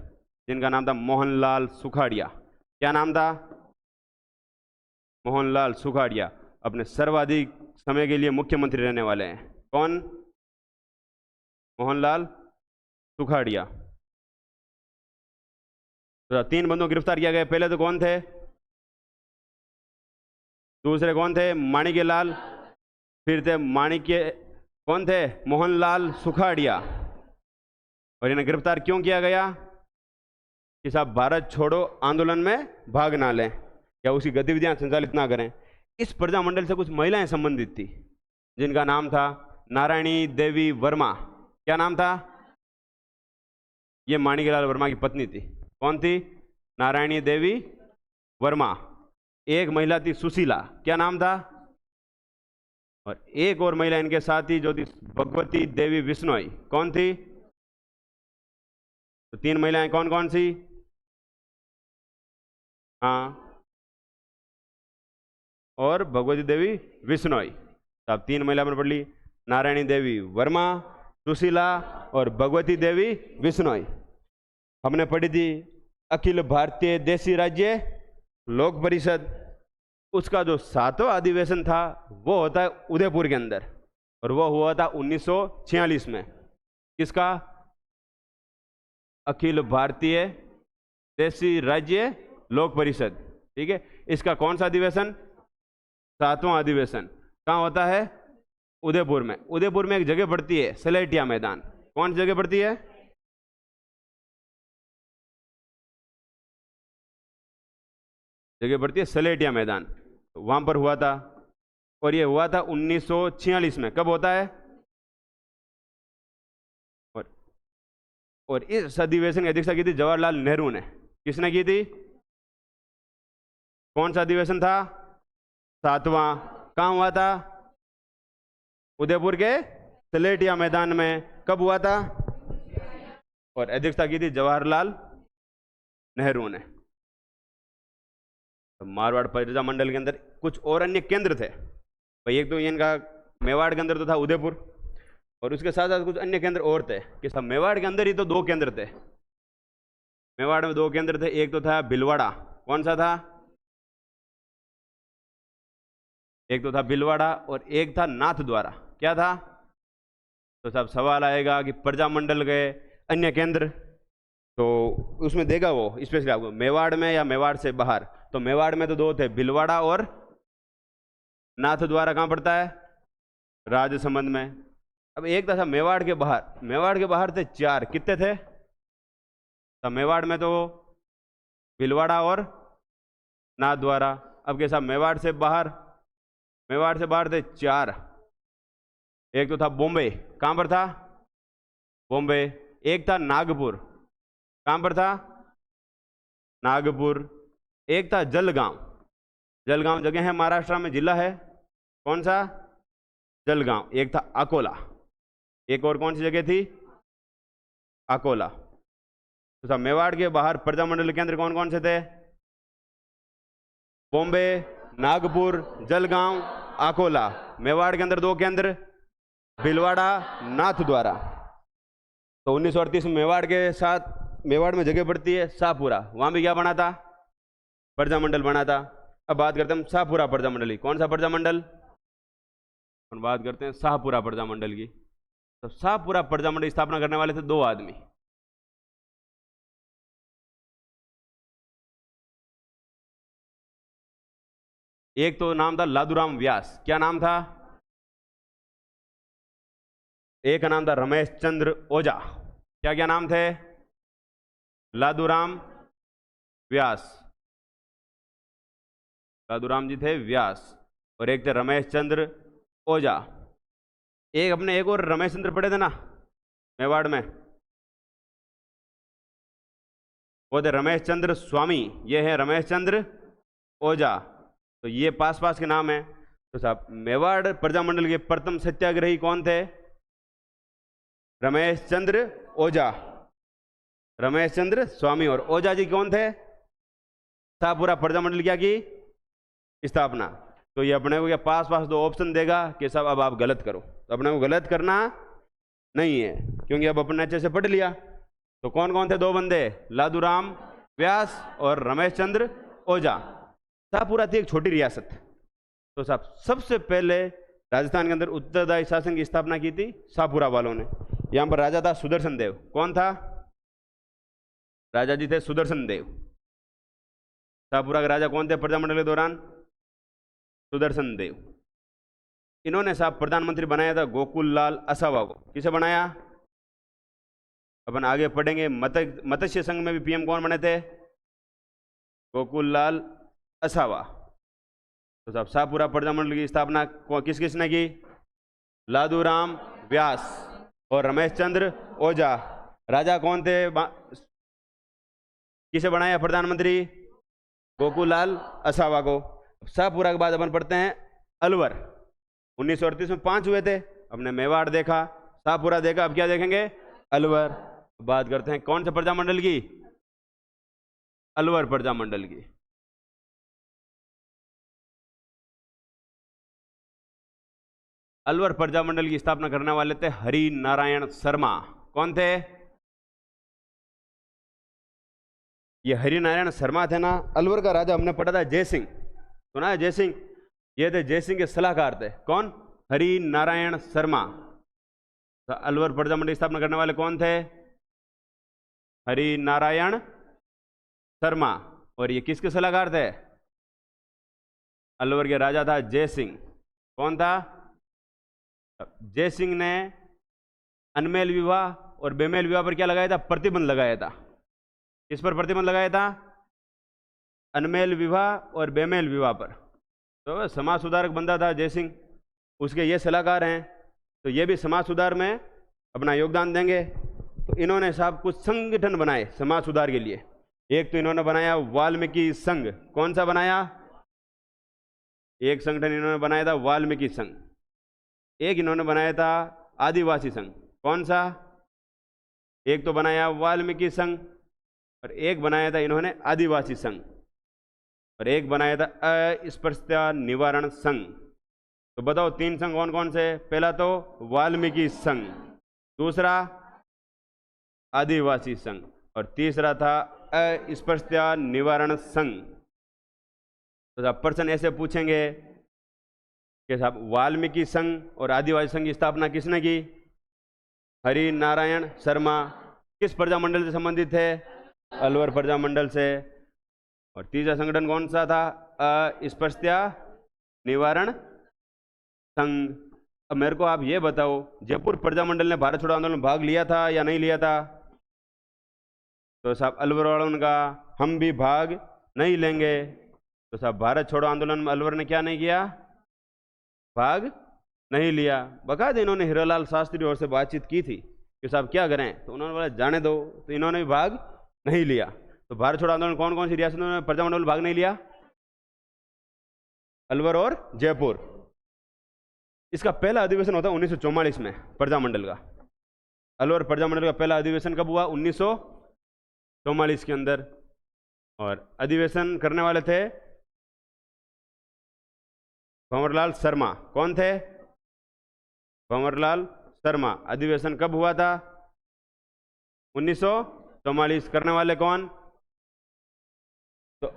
जिनका नाम था मोहनलाल सुखाड़िया। क्या नाम था? मोहनलाल सुखाड़िया। अपने सर्वाधिक समय के लिए मुख्यमंत्री रहने वाले हैं। कौन? मोहनलाल सुखाड़िया। तो 3 बंदों को गिरफ्तार किया गया। पहले तो कौन थे? दूसरे कौन थे? माणिक्यलाल। फिर थे कौन थे? मोहनलाल सुखाड़िया। और इन्हें गिरफ्तार क्यों किया गया? कि साहब भारत छोड़ो आंदोलन में भाग ना लें या उसकी गतिविधियां संचालित ना करें। इस प्रजामंडल से कुछ महिलाएं संबंधित थी जिनका नाम था नारायणी देवी वर्मा। क्या नाम था? ये माणिक्यलाल वर्मा की पत्नी थी। कौन थी? नारायणी देवी वर्मा। एक महिला थी सुशीला। क्या नाम था? और एक और महिला इनके साथ थी जो थी भगवती देवी बिश्नोई। कौन थी? तो 3 महिलाएं कौन कौन सी? हाँ, और भगवती देवी बिश्नोई। तो आप 3 महिला पर पढ़ ली, नारायणी देवी वर्मा, सुशीला और भगवती देवी बिश्नोई। हमने पढ़ी थी अखिल भारतीय देशी राज्य लोक परिषद। उसका जो 7वां अधिवेशन था वो होता है उदयपुर के अंदर, और वो हुआ था 1946 में। किसका? अखिल भारतीय देशी राज्य लोक परिषद। ठीक है, इसका कौन सा अधिवेशन? 7वां अधिवेशन। कहाँ होता है? उदयपुर में। उदयपुर में एक जगह पड़ती है सलेटिया मैदान। कौन सी जगह पड़ती है? जगह पड़ती है सलेटिया मैदान। वहां पर हुआ था, और ये हुआ था 1946 में। कब होता है? और इस अधिवेशन की अध्यक्षता की थी जवाहरलाल नेहरू ने। किसने की थी? कौन सा अधिवेशन था? 7वां। कहाँ हुआ था? उदयपुर के तलेटिया मैदान में। कब हुआ था? और अध्यक्षता की थी जवाहरलाल नेहरू ने। तो मारवाड़ प्रजा मंडल के अंदर कुछ और अन्य केंद्र थे भाई। एक तो इनका मेवाड़ के अंदर तो था उदयपुर, और उसके साथ साथ कुछ अन्य केंद्र और थे कि सब मेवाड़ के अंदर ही तो 2 केंद्र थे। मेवाड़ में 2 केंद्र थे। एक तो था भीलवाड़ा। कौन सा था? एक तो था भीलवाड़ा और एक था नाथद्वारा। क्या था? तो सब सवाल आएगा कि प्रजामंडल के अन्य केंद्र, तो उसमें देगा वो स्पेशली आपको मेवाड़ में या मेवाड़ से बाहर। तो मेवाड़ में तो 2 थे, भीलवाड़ा और नाथद्वारा। कहाँ पड़ता है? राजसमंद में। अब एक था मेवाड़ के बाहर। मेवाड़ के बाहर थे 4। कितने थे? तो मेवाड़ में तो भीलवाड़ा और नाथद्वारा। अब के साथ मेवाड़ से बाहर थे 4। एक तो था बॉम्बे। कहाँ पर था? बॉम्बे। एक था नागपुर। कहाँ पर था? नागपुर। एक था जलगांव। जलगांव जगह है महाराष्ट्र में, जिला है। कौन सा? जलगांव। एक था अकोला। एक और कौन सी जगह थी? अकोला। तो सब मेवाड़ के बाहर प्रजामंडल केंद्र कौन कौन से थे? बॉम्बे, नागपुर, जलगांव, अकोला। मेवाड़ के अंदर 2 केंद्र, भीलवाड़ा, नाथद्वारा। तो 1938 में मेवाड़ के साथ मेवाड़ में जगह पड़ती है शाहपुरा। वहां भी क्या बना था? प्रजामंडल बना था। अब बात करते हैं शाहपुरा प्रजामंडल की। कौन सा प्रजामंडल? और बात करते हैं शाहपुरा प्रजामंडल की। तो शाहपुरा प्रजामंडल की स्थापना करने वाले थे 2 आदमी। एक तो नाम था लादूराम व्यास। क्या नाम था? एक का नाम था रमेश चंद्र ओझा। क्या क्या नाम थे? लादूराम व्यास। लादूराम जी थे व्यास, और एक थे रमेश चंद्र ओझा। एक और रमेश चंद्र पढ़े थे ना मेवाड़ में, वो थे रमेश चंद्र स्वामी। ये है रमेश चंद्र ओझा। तो ये पास पास के नाम है। तो साहब मेवाड़ प्रजामंडल के प्रथम सत्याग्रही कौन थे? रमेश चंद्र ओझा, रमेश चंद्र स्वामी। और ओझा जी कौन थे? शाहपुरा प्रजामंडल क्या की स्थापना। तो ये अपने को क्या पास पास 2 ऑप्शन देगा कि साहब अब आप गलत करो। तो अपने को गलत करना नहीं है, क्योंकि अब अपने अच्छे से पढ़ लिया। तो कौन कौन थे 2 बंदे? लादूराम व्यास और रमेश चंद्र ओझा। शाहपुरा थी एक छोटी रियासत। तो साहब सबसे पहले राजस्थान के अंदर उत्तरदायी शासन की स्थापना की थी शाहपुरा वालों ने। यहां पर राजा था सुदर्शन देव। कौन था? राजा जी थे सुदर्शन देव। शाहपुरा के राजा कौन थे प्रजामंडल के दौरान? सुदर्शन देव। इन्होंने साहब प्रधानमंत्री बनाया था गोकुल लाल असावा को। किसे बनाया? अपन आगे पढ़ेंगे। मत्स्य संघ में भी पीएम कौन बने थे? गोकुल लाल असावा। तो साहब शाहपुरा प्रजामंडल की स्थापना किस किसने की? लादूराम व्यास और रमेश चंद्र ओझा। राजा कौन थे? किसे बनाया प्रधानमंत्री? गोकुललाल असावा को। शाहपुरा के बाद अपन पढ़ते हैं अलवर। 1938 में 5 हुए थे। हमने मेवाड़ देखा, शाहपुरा देखा, अब क्या देखेंगे? अलवर। बात करते हैं कौन से प्रजामंडल की? अलवर प्रजामंडल की। अलवर प्रजामंडल की स्थापना करने वाले थे हरि नारायण शर्मा। कौन थे? ये हरि नारायण शर्मा थे ना। अलवर का राजा हमने पढ़ा था जयसिंह, सुना है जयसिंह? ये थे जयसिंह के सलाहकार थे। कौन? हरि नारायण शर्मा। तो अलवर प्रजामंडल की स्थापना करने वाले कौन थे? हरि नारायण शर्मा। और ये किसके सलाहकार थे? अलवर के राजा था जयसिंह। कौन था? जयसिंह ने अनमेल विवाह और बेमेल विवाह पर क्या लगाया था? प्रतिबंध लगाया था। किस पर प्रतिबंध लगाया था? अनमेल विवाह और बेमेल विवाह पर। तो समाज सुधारक बंदा था जयसिंह, उसके ये सलाहकार हैं, तो ये भी समाज सुधार में अपना योगदान देंगे। तो इन्होंने साहब कुछ संगठन बनाए समाज सुधार के लिए। एक तो इन्होंने बनाया वाल्मीकि संघ, कौन सा बनाया? एक संगठन इन्होंने बनाया था वाल्मीकि संघ। एक इन्होंने बनाया था आदिवासी संघ, कौन सा? एक तो बनाया वाल्मीकि संघ और एक बनाया था इन्होंने आदिवासी संघ और एक बनाया था अस्पृश्यता निवारण संघ। तो बताओ तीन संघ कौन कौन से? पहला तो वाल्मीकि संघ, दूसरा आदिवासी संघ और तीसरा था अस्पृश्यता निवारण संघ। तो साहब प्रश्न ऐसे पूछेंगे कि साहब वाल्मीकि संघ और आदिवासी संघ की स्थापना किसने की? हरि नारायण शर्मा। किस प्रजामंडल से संबंधित है? अलवर प्रजामंडल से। और तीसरा संगठन कौन सा था? अस्पृश्यता निवारण संघ। अब मेरे को आप ये बताओ, जयपुर प्रजामंडल ने भारत छोड़ो आंदोलन में भाग लिया था या नहीं लिया था? तो साहब अलवर वालों ने कहा हम भी भाग नहीं लेंगे। तो साहब भारत छोड़ो आंदोलन में अलवर ने क्या नहीं किया? भाग नहीं लिया। बकायदा इन्होंने हीरालाल शास्त्री और से बातचीत की थी कि साहब क्या करें, तो उन्होंने बोला जाने दो, तो इन्होंने भी भाग नहीं लिया। तो भारत छोड़ो आंदोलन कौन कौन सी रियासतों में प्रजामंडल भाग नहीं लिया? अलवर और जयपुर। इसका पहला अधिवेशन होता है 1944 में प्रजामंडल का। अलवर प्रजामंडल का पहला अधिवेशन कब हुआ? 1944 के अंदर। और अधिवेशन करने वाले थे भंवरलाल शर्मा। कौन थे? भंवरलाल शर्मा। अधिवेशन कब हुआ था? 1944। करने वाले कौन? तो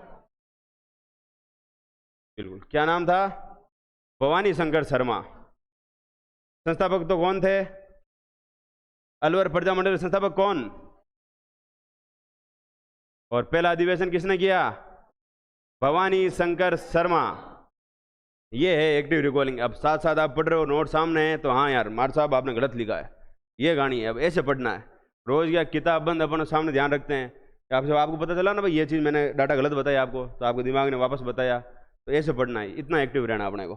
बिल्कुल, क्या नाम था? भवानी शंकर शर्मा। संस्थापक तो कौन थे? अलवर प्रजामंडल के संस्थापक कौन? और पहला अधिवेशन किसने किया? भवानी शंकर शर्मा। ये है एक्टिव रिकॉलिंग। अब साथ साथ आप पढ़ रहे हो, नोट सामने है, तो हाँ यार मार साहब आपने गलत लिखा है, ये गानी है। अब ऐसे पढ़ना है। रोज क्या किताब बंद अपन सामने ध्यान रखते हैं। आपको पता चला ना भाई ये चीज़ मैंने डाटा गलत बताया आपको, तो आपके दिमाग ने वापस बताया, तो ऐसे पढ़ना है, इतना एक्टिव रहना अपने को।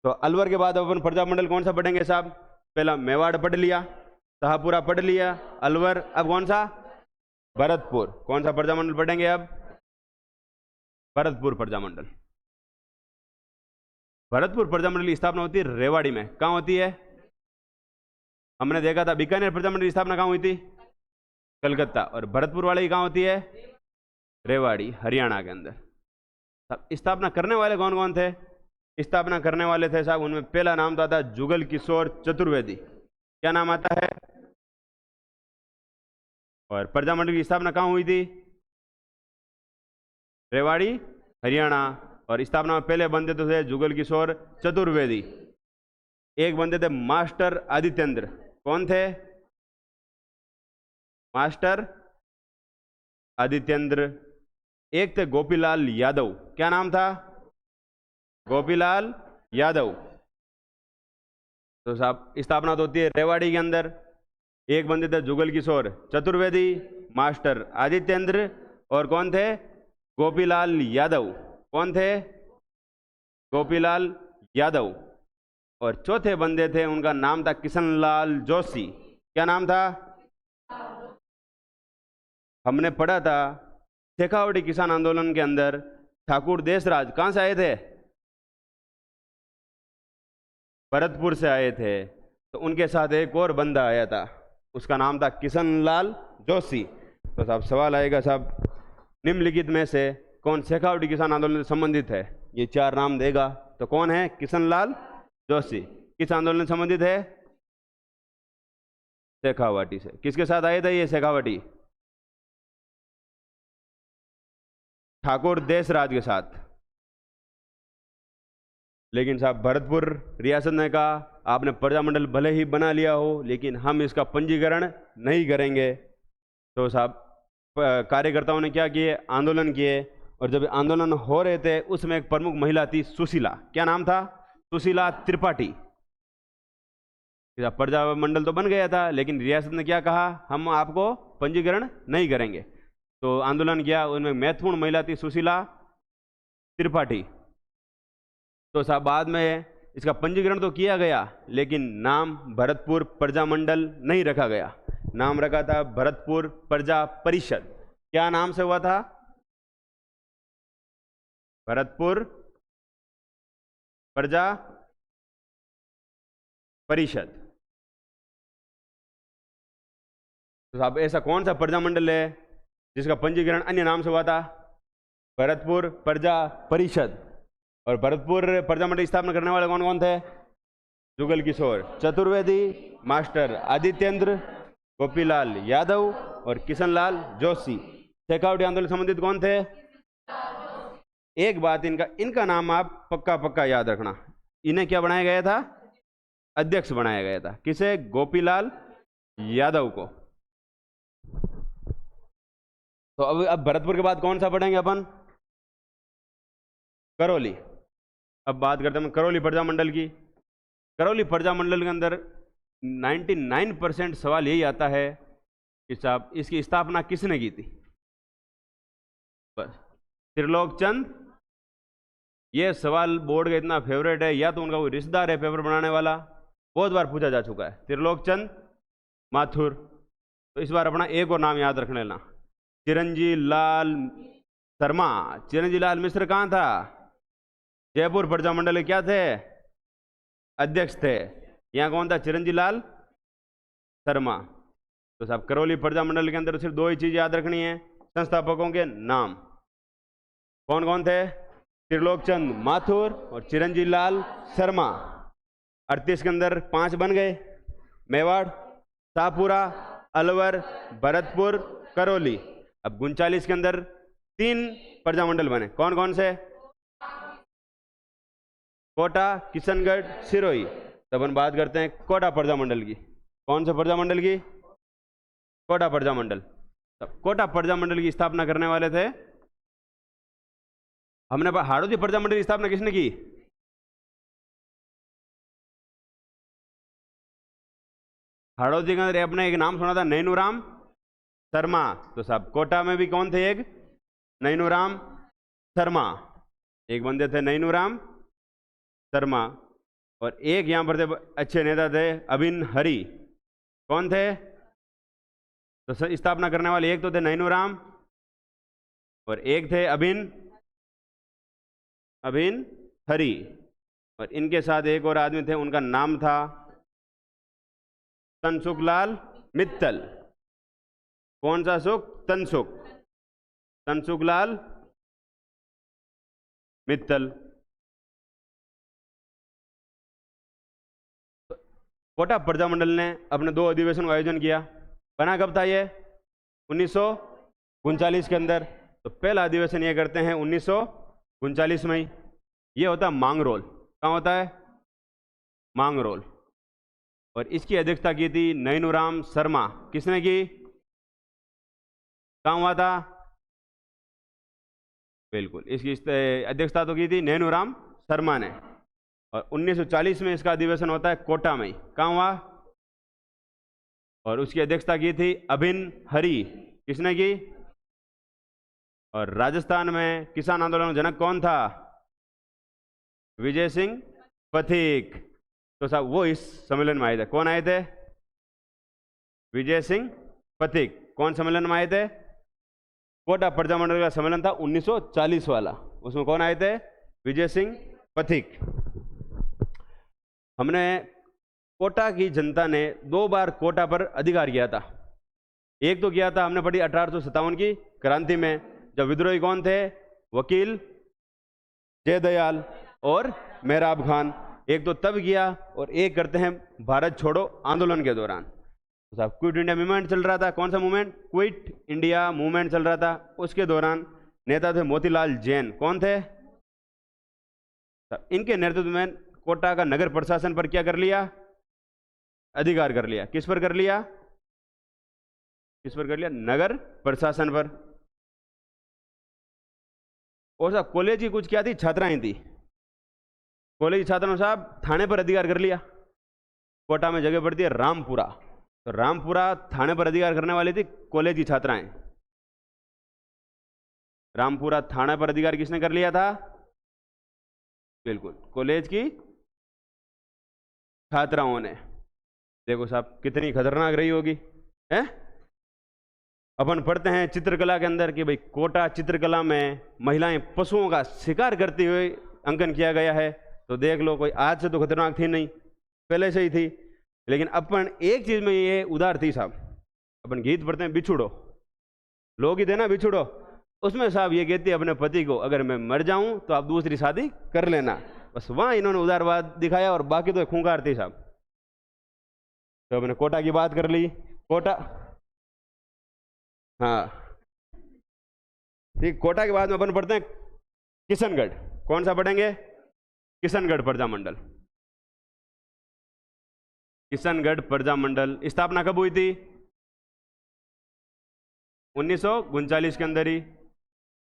तो अलवर के बाद अपन प्रजामंडल कौन सा पढ़ेंगे साहब? पहला मेवाड़ पढ़ लिया, शाहपुरा पढ़ लिया, अलवर। अब कौन सा? भरतपुर। कौन सा प्रजामंडल पढ़ेंगे अब? भरतपुर प्रजामंडल। भरतपुर प्रजामंडल की स्थापना होती है रेवाड़ी में। कहाँ होती है? हमने देखा था बीकानेर प्रजामंडल की स्थापना कहाँ हुई थी? कलकत्ता। और भरतपुर वाले की कहाँ होती है? रेवाड़ी, हरियाणा के अंदर। स्थापना करने वाले कौन कौन थे? स्थापना करने वाले थे साहब, उनमें पहला नाम तो आता है जुगल किशोर चतुर्वेदी। क्या नाम आता है? और प्रजामंडल की स्थापना कहाँ हुई थी? रेवाड़ी, हरियाणा। और स्थापना में पहले बंदे तो थे जुगल किशोर चतुर्वेदी। एक बंदे थे मास्टर आदित्येंद्र। कौन थे? मास्टर आदित्येंद्र। एक थे गोपीलाल यादव। क्या नाम था? गोपीलाल यादव। तो साहब स्थापना तो होती है रेवाड़ी के अंदर। एक बंदे थे जुगल किशोर चतुर्वेदी, मास्टर आदित्येंद्र, और कौन थे? गोपीलाल यादव। कौन थे? गोपीलाल यादव। और चौथे बंदे थे, उनका नाम था किशनलाल जोशी। क्या नाम था? हमने पढ़ा था शेखावटी किसान आंदोलन के अंदर ठाकुर देशराज कहां से आए थे? भरतपुर से आए थे। तो उनके साथ एक और बंदा आया था, उसका नाम था किशनलाल जोशी। तो साहब सवाल आएगा साहब, निम्नलिखित में से कौन शेखावटी किसान आंदोलन से संबंधित है? ये चार नाम देगा, तो कौन है? किशनलाल जोशी। किस आंदोलन से संबंधित है? शेखावटी से। किसके साथ आए थे ये शेखावटी? ठाकुर देशराज के साथ। लेकिन साहब भरतपुर रियासत ने कहा आपने प्रजामंडल भले ही बना लिया हो, लेकिन हम इसका पंजीकरण नहीं करेंगे। तो साहब कार्यकर्ताओं ने क्या किए? आंदोलन किए। और जब आंदोलन हो रहे थे उसमें एक प्रमुख महिला थी सुशीला। क्या नाम था? सुशीला त्रिपाठी। प्रजामंडल तो बन गया था, लेकिन रियासत ने क्या कहा? हम आपको पंजीकरण नहीं करेंगे। तो आंदोलन किया, उनमें महत्वपूर्ण महिला थी सुशीला त्रिपाठी। तो साहब बाद में इसका पंजीकरण तो किया गया, लेकिन नाम भरतपुर प्रजामंडल नहीं रखा गया, नाम रखा था भरतपुर प्रजा परिषद। क्या नाम से हुआ था? भरतपुर प्रजा परिषद। तो साहब ऐसा कौन सा प्रजा मंडल है जिसका पंजीकरण अन्य नाम से हुआ था? भरतपुर प्रजा परिषद। और भरतपुर प्रजा मंडल की स्थापना करने वाले कौन कौन थे? जुगल किशोर चतुर्वेदी, मास्टर आदित्येंद्र, गोपीलाल यादव और किशनलाल जोशी। शेखावटी आंदोलन से संबंधित कौन थे? एक बात, इनका नाम आप पक्का पक्का याद रखना। इन्हें क्या बनाया गया था? अध्यक्ष बनाया गया था। किसे? गोपीलाल यादव को। तो अब भरतपुर के बाद कौन सा पढ़ेंगे अपन? करौली। अब बात करते हैं करौली प्रजा मंडल की। करौली प्रजा मंडल के अंदर 99% सवाल यही आता है कि साहब इसकी स्थापना किसने की थी? बस त्रिलोक चंद। ये सवाल बोर्ड का इतना फेवरेट है, या तो उनका कोई रिश्तेदार है पेपर बनाने वाला, बहुत बार पूछा जा चुका है। त्रिलोक चंद माथुर। तो इस बार अपना एक और नाम याद रख लेना, चिरंजी लाल शर्मा। चिरंजी लाल मिश्र कहाँ था? जयपुर प्रजा मंडल के क्या थे? अध्यक्ष थे। यहाँ कौन था? चिरंजी लाल शर्मा। तो साहब करौली प्रजा मंडल के अंदर सिर्फ दो ही चीज याद रखनी है, संस्थापकों के नाम। कौन कौन थे? त्रिलोक चंद माथुर और चिरंजी लाल शर्मा। 38 के अंदर 5 बन गए, मेवाड़, शाहपुरा, अलवर, भरतपुर, करौली। अब 39 के अंदर 3 प्रजा मंडल बने। कौन कौन से? कोटा, किशनगढ़, सिरोही। तब अपन बात करते हैं कोटा प्रजा मंडल की। कौन से प्रजा मंडल की? कोटा प्रजा मंडल। तब कोटा प्रजा मंडल की स्थापना करने वाले थे, हमने हाड़ौती प्रजा मंडल की स्थापना किसने की? हाड़ौती के अंदर अपने एक नाम सुना था, नैनूराम शर्मा। तो साहब कोटा में भी कौन थे? एक नैनूराम शर्मा। एक बंदे थे नैनूराम शर्मा, और एक यहां पर थे अच्छे नेता थे अभिन हरि। कौन थे? तो स्थापना करने वाले एक तो थे नैनूराम और एक थे अभिन हरि, और इनके साथ एक और आदमी थे, उनका नाम था तनसुखलाल मित्तल। कौन सा सुख? तनसुखलाल मित्तल। कोटा प्रजा मंडल ने अपने 2 अधिवेशन का आयोजन किया। बना कब था ये? 1939 के अंदर। तो पहला अधिवेशन ये करते हैं 1939 में ही। ये होता है मांगरोल। कहाँ होता है? मांगरोल। और इसकी अध्यक्षता की थी नैनूराम शर्मा। किसने की? कहाँ हुआ था? बिल्कुल, इसकी अध्यक्षता तो की थी नैनूराम शर्मा ने। और 1940 में इसका अधिवेशन होता है कोटा में। कहाँ हुआ? और उसकी अध्यक्षता की थी अभिन हरि। किसने की? और राजस्थान में किसान आंदोलन जनक कौन था? विजय सिंह पथिक। तो साहब वो इस सम्मेलन में आए थे। कौन आए थे? विजय सिंह पथिक। कौन सम्मेलन में आए थे? कोटा प्रजा मंडल का सम्मेलन था 1940 वाला। उसमें कौन आए थे? विजय सिंह पथिक। हमने कोटा की जनता ने 2 बार कोटा पर अधिकार किया था। एक तो किया था हमने पढ़ी 1857 की क्रांति में, जब विद्रोही कौन थे? वकील जयदयाल और मेहराब खान। एक तो तब किया, और एक करते हैं भारत छोड़ो आंदोलन के दौरान। तो साहब क्विट इंडिया मूवमेंट चल रहा था। कौन सा मूवमेंट? क्विट इंडिया मूवमेंट चल रहा था। उसके दौरान नेता थे मोतीलाल जैन। कौन थे? इनके नेतृत्व में कोटा का नगर प्रशासन पर क्या कर लिया? अधिकार कर लिया। किस पर कर लिया? किस पर कर लिया? नगर प्रशासन पर। और साहब कॉलेज की कुछ क्या थी? छात्राएं थी। कॉलेज छात्रों साहब थाने पर अधिकार कर लिया। कोटा में जगह पड़ती है रामपुरा, तो रामपुरा थाने पर अधिकार करने वाली थी कॉलेज की छात्राएं। रामपुरा थाने पर अधिकार किसने कर लिया था? बिल्कुल कॉलेज की छात्राओं ने। देखो साहब कितनी खतरनाक रही होगी, है? अपन पढ़ते हैं चित्रकला के अंदर कि भाई कोटा चित्रकला में महिलाएं पशुओं का शिकार करते हुए अंकन किया गया है। तो देख लो, कोई आज से तो खतरनाक थी नहीं, पहले से ही थी। लेकिन अपन एक चीज में ये उदार थी साहब, अपन गीत पढ़ते हैं बिछुड़ो, लोकगीत है ना बिछुड़ो, उसमें साहब ये कहती है अपने पति को अगर मैं मर जाऊं तो आप दूसरी शादी कर लेना। बस वहां इन्होंने उदारवाद दिखाया और बाकी तो खूंखार थी साहब। तो अपने कोटा की बात कर ली, कोटा, हाँ ठीक। कोटा के बाद में अपन पढ़ते हैं किशनगढ़। कौन सा पढ़ेंगे? किशनगढ़ प्रजा मंडल। किशनगढ़ प्रजा मंडल स्थापना कब हुई थी? 1939 के अंदर ही।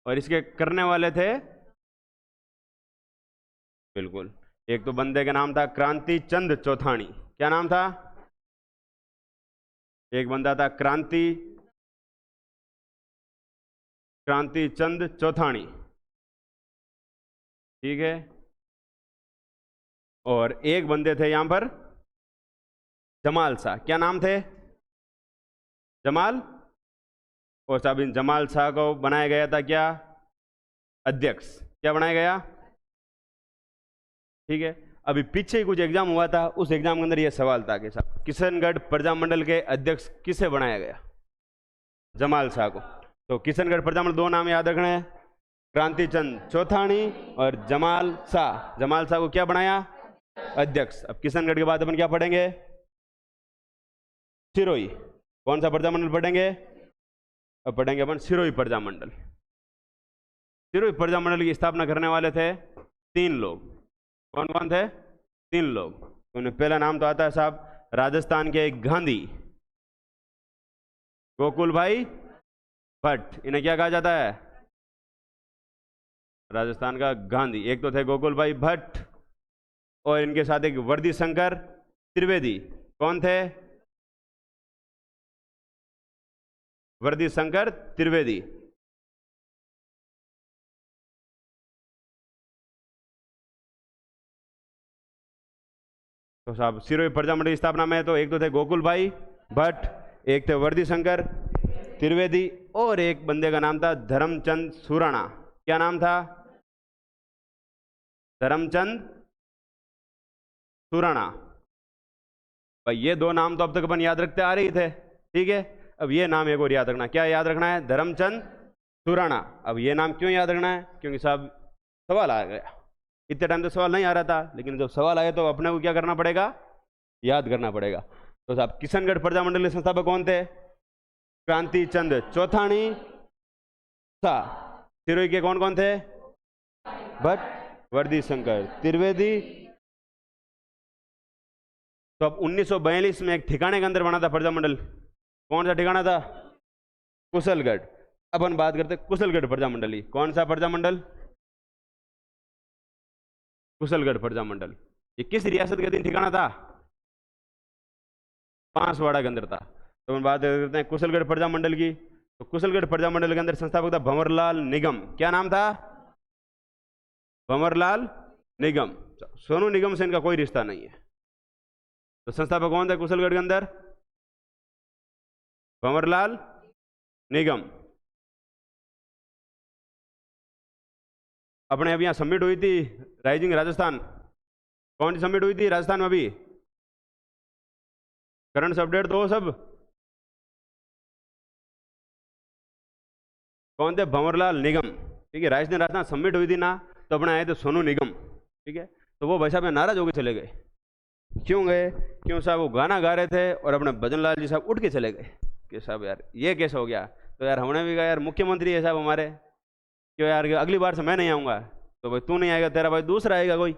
और इसके करने वाले थे, बिल्कुल, एक तो बंदे का नाम था क्रांति चंद चौथानी। क्या नाम था? एक बंदा था क्रांति चंद चौथानी, ठीक है। और एक बंदे थे यहां पर जमाल शाह। क्या नाम थे? जमाल। और साहब इन जमाल शाह को बनाया गया था क्या? अध्यक्ष। क्या बनाया गया? ठीक है। अभी पीछे ही कुछ एग्जाम हुआ था, उस एग्जाम के अंदर यह सवाल था कि साहब किशनगढ़ प्रजा मंडल के अध्यक्ष किसे बनाया गया? जमाल शाह को। तो किशनगढ़ प्रजा मंडल दो नाम याद रखना है, क्रांति चंद चौथानी और जमाल शाह। जमाल शाह को क्या बनाया? अध्यक्ष। अब किशनगढ़ के बाद अपन क्या पढ़ेंगे? सिरोही। कौन सा प्रजा मंडल पढ़ेंगे? अब पढ़ेंगे अपन सिरोही प्रजा मंडल। सिरोही प्रजा मंडल की स्थापना करने वाले थे 3 लोग। कौन कौन थे? 3 लोग। तो उन्हें पहला नाम तो आता है साहब राजस्थान के गांधी गोकुल भाई भट्ट। इन्हें क्या कहा जाता है? राजस्थान का गांधी। एक तो थे गोकुल भाई भट्ट और इनके साथ एक वर्दी शंकर त्रिवेदी। कौन थे? वर्दी शंकर त्रिवेदी। तो साहब सिरोही प्रजा मंडल की स्थापना में तो एक तो थे गोकुल भाई भट्ट, एक थे वर्दी शंकर त्रिवेदी और एक बंदे का नाम था धर्मचंद सुराणा। क्या नाम था? धर्मचंद सुराणा। भाई ये 2 नाम तो अब तक अपन याद रखते आ रहे थे, ठीक है। अब ये नाम एक और याद रखना। क्या याद रखना है? धर्मचंद सुराणा। अब ये नाम क्यों याद रखना है? क्योंकि साहब सवाल आ गया। इतने टाइम तो सवाल नहीं आ रहा था, लेकिन जब सवाल आया तो अपने को क्या करना पड़ेगा? याद करना पड़ेगा। तो साहब किशनगढ़ प्रजा मंडल के संस्थापक कौन थे? क्रांति चंद चौथानी शाह। सिरोही के कौन कौन थे? भट्ट, वर्दी शंकर त्रिवेदी। तो अब 1942 में एक ठिकाने के अंदर बना था प्रजा मंडल। कौन सा ठिकाना था? कुशलगढ़। अपन बात करते कुशलगढ़ प्रजा मंडल की। कौन सा प्रजा मंडल? कुशलगढ़ प्रजा मंडल। ये किस रियासत के अधीन ठिकाना था? बांसवाड़ा के अंदर था। तो हम बात करते हैं कुशलगढ़ प्रजा मंडल की। तो कुशलगढ़ प्रजा मंडल के अंदर संस्थापक था भंवरलाल निगम। क्या नाम था? भंवरलाल निगम। सोनू निगम से इनका कोई रिश्ता नहीं है। तो संस्थापक कौन थे कुशलगढ़ के अंदर? भंवरलाल निगम। अपने अभी यहाँ सबमिट हुई थी राइजिंग राजस्थान। कौन सी सबमिट हुई थी राजस्थान में? अभी करंट अपडेट दो सब। कौन थे? भंवरलाल निगम, ठीक है। राजस्थान सबमिट हुई थी ना, तो अपने आए थे सोनू निगम, ठीक है। तो वो भाई साहब नाराज होकर चले गए। क्यों गए? क्यों साहब वो गाना गा रहे थे और अपने भजनलाल जी साहब उठ के चले गए कि साहब यार ये कैसे हो गया। तो यार हमने भी कहा यार मुख्यमंत्री है साहब हमारे, क्यों यार अगली बार से मैं नहीं आऊँगा। तो भाई तू नहीं आएगा, तेरा भाई दूसरा आएगा, कोई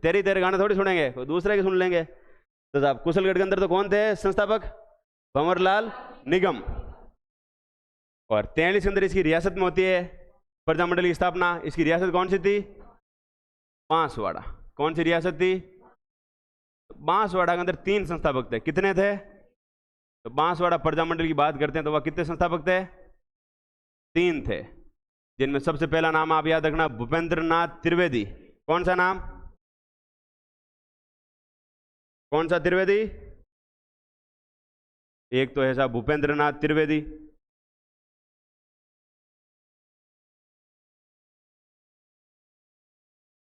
तेरे गाने थोड़ी सुनेंगे, कोई दूसरे के सुन लेंगे। तो साहब कुशलगढ़ के अंदर तो कौन थे संस्थापक? भंवरलाल निगम। और 43 के अंदर इसकी रियासत में होती है प्रजा मंडल की स्थापना। इसकी रियासत कौन सी थी? बांसवाड़ा। कौन सी रियासत थी? बांसवाड़ा के अंदर 3 संस्थापक थे। कितने थे? तो बांसवाड़ा प्रजा मंडल की बात करते हैं तो वह कितने संस्थापक थे? 3 थे, जिनमें सबसे पहला नाम आप याद रखना भूपेंद्र नाथ त्रिवेदी। कौन सा नाम? कौन सा त्रिवेदी? एक तो है साहब भूपेंद्र नाथ त्रिवेदी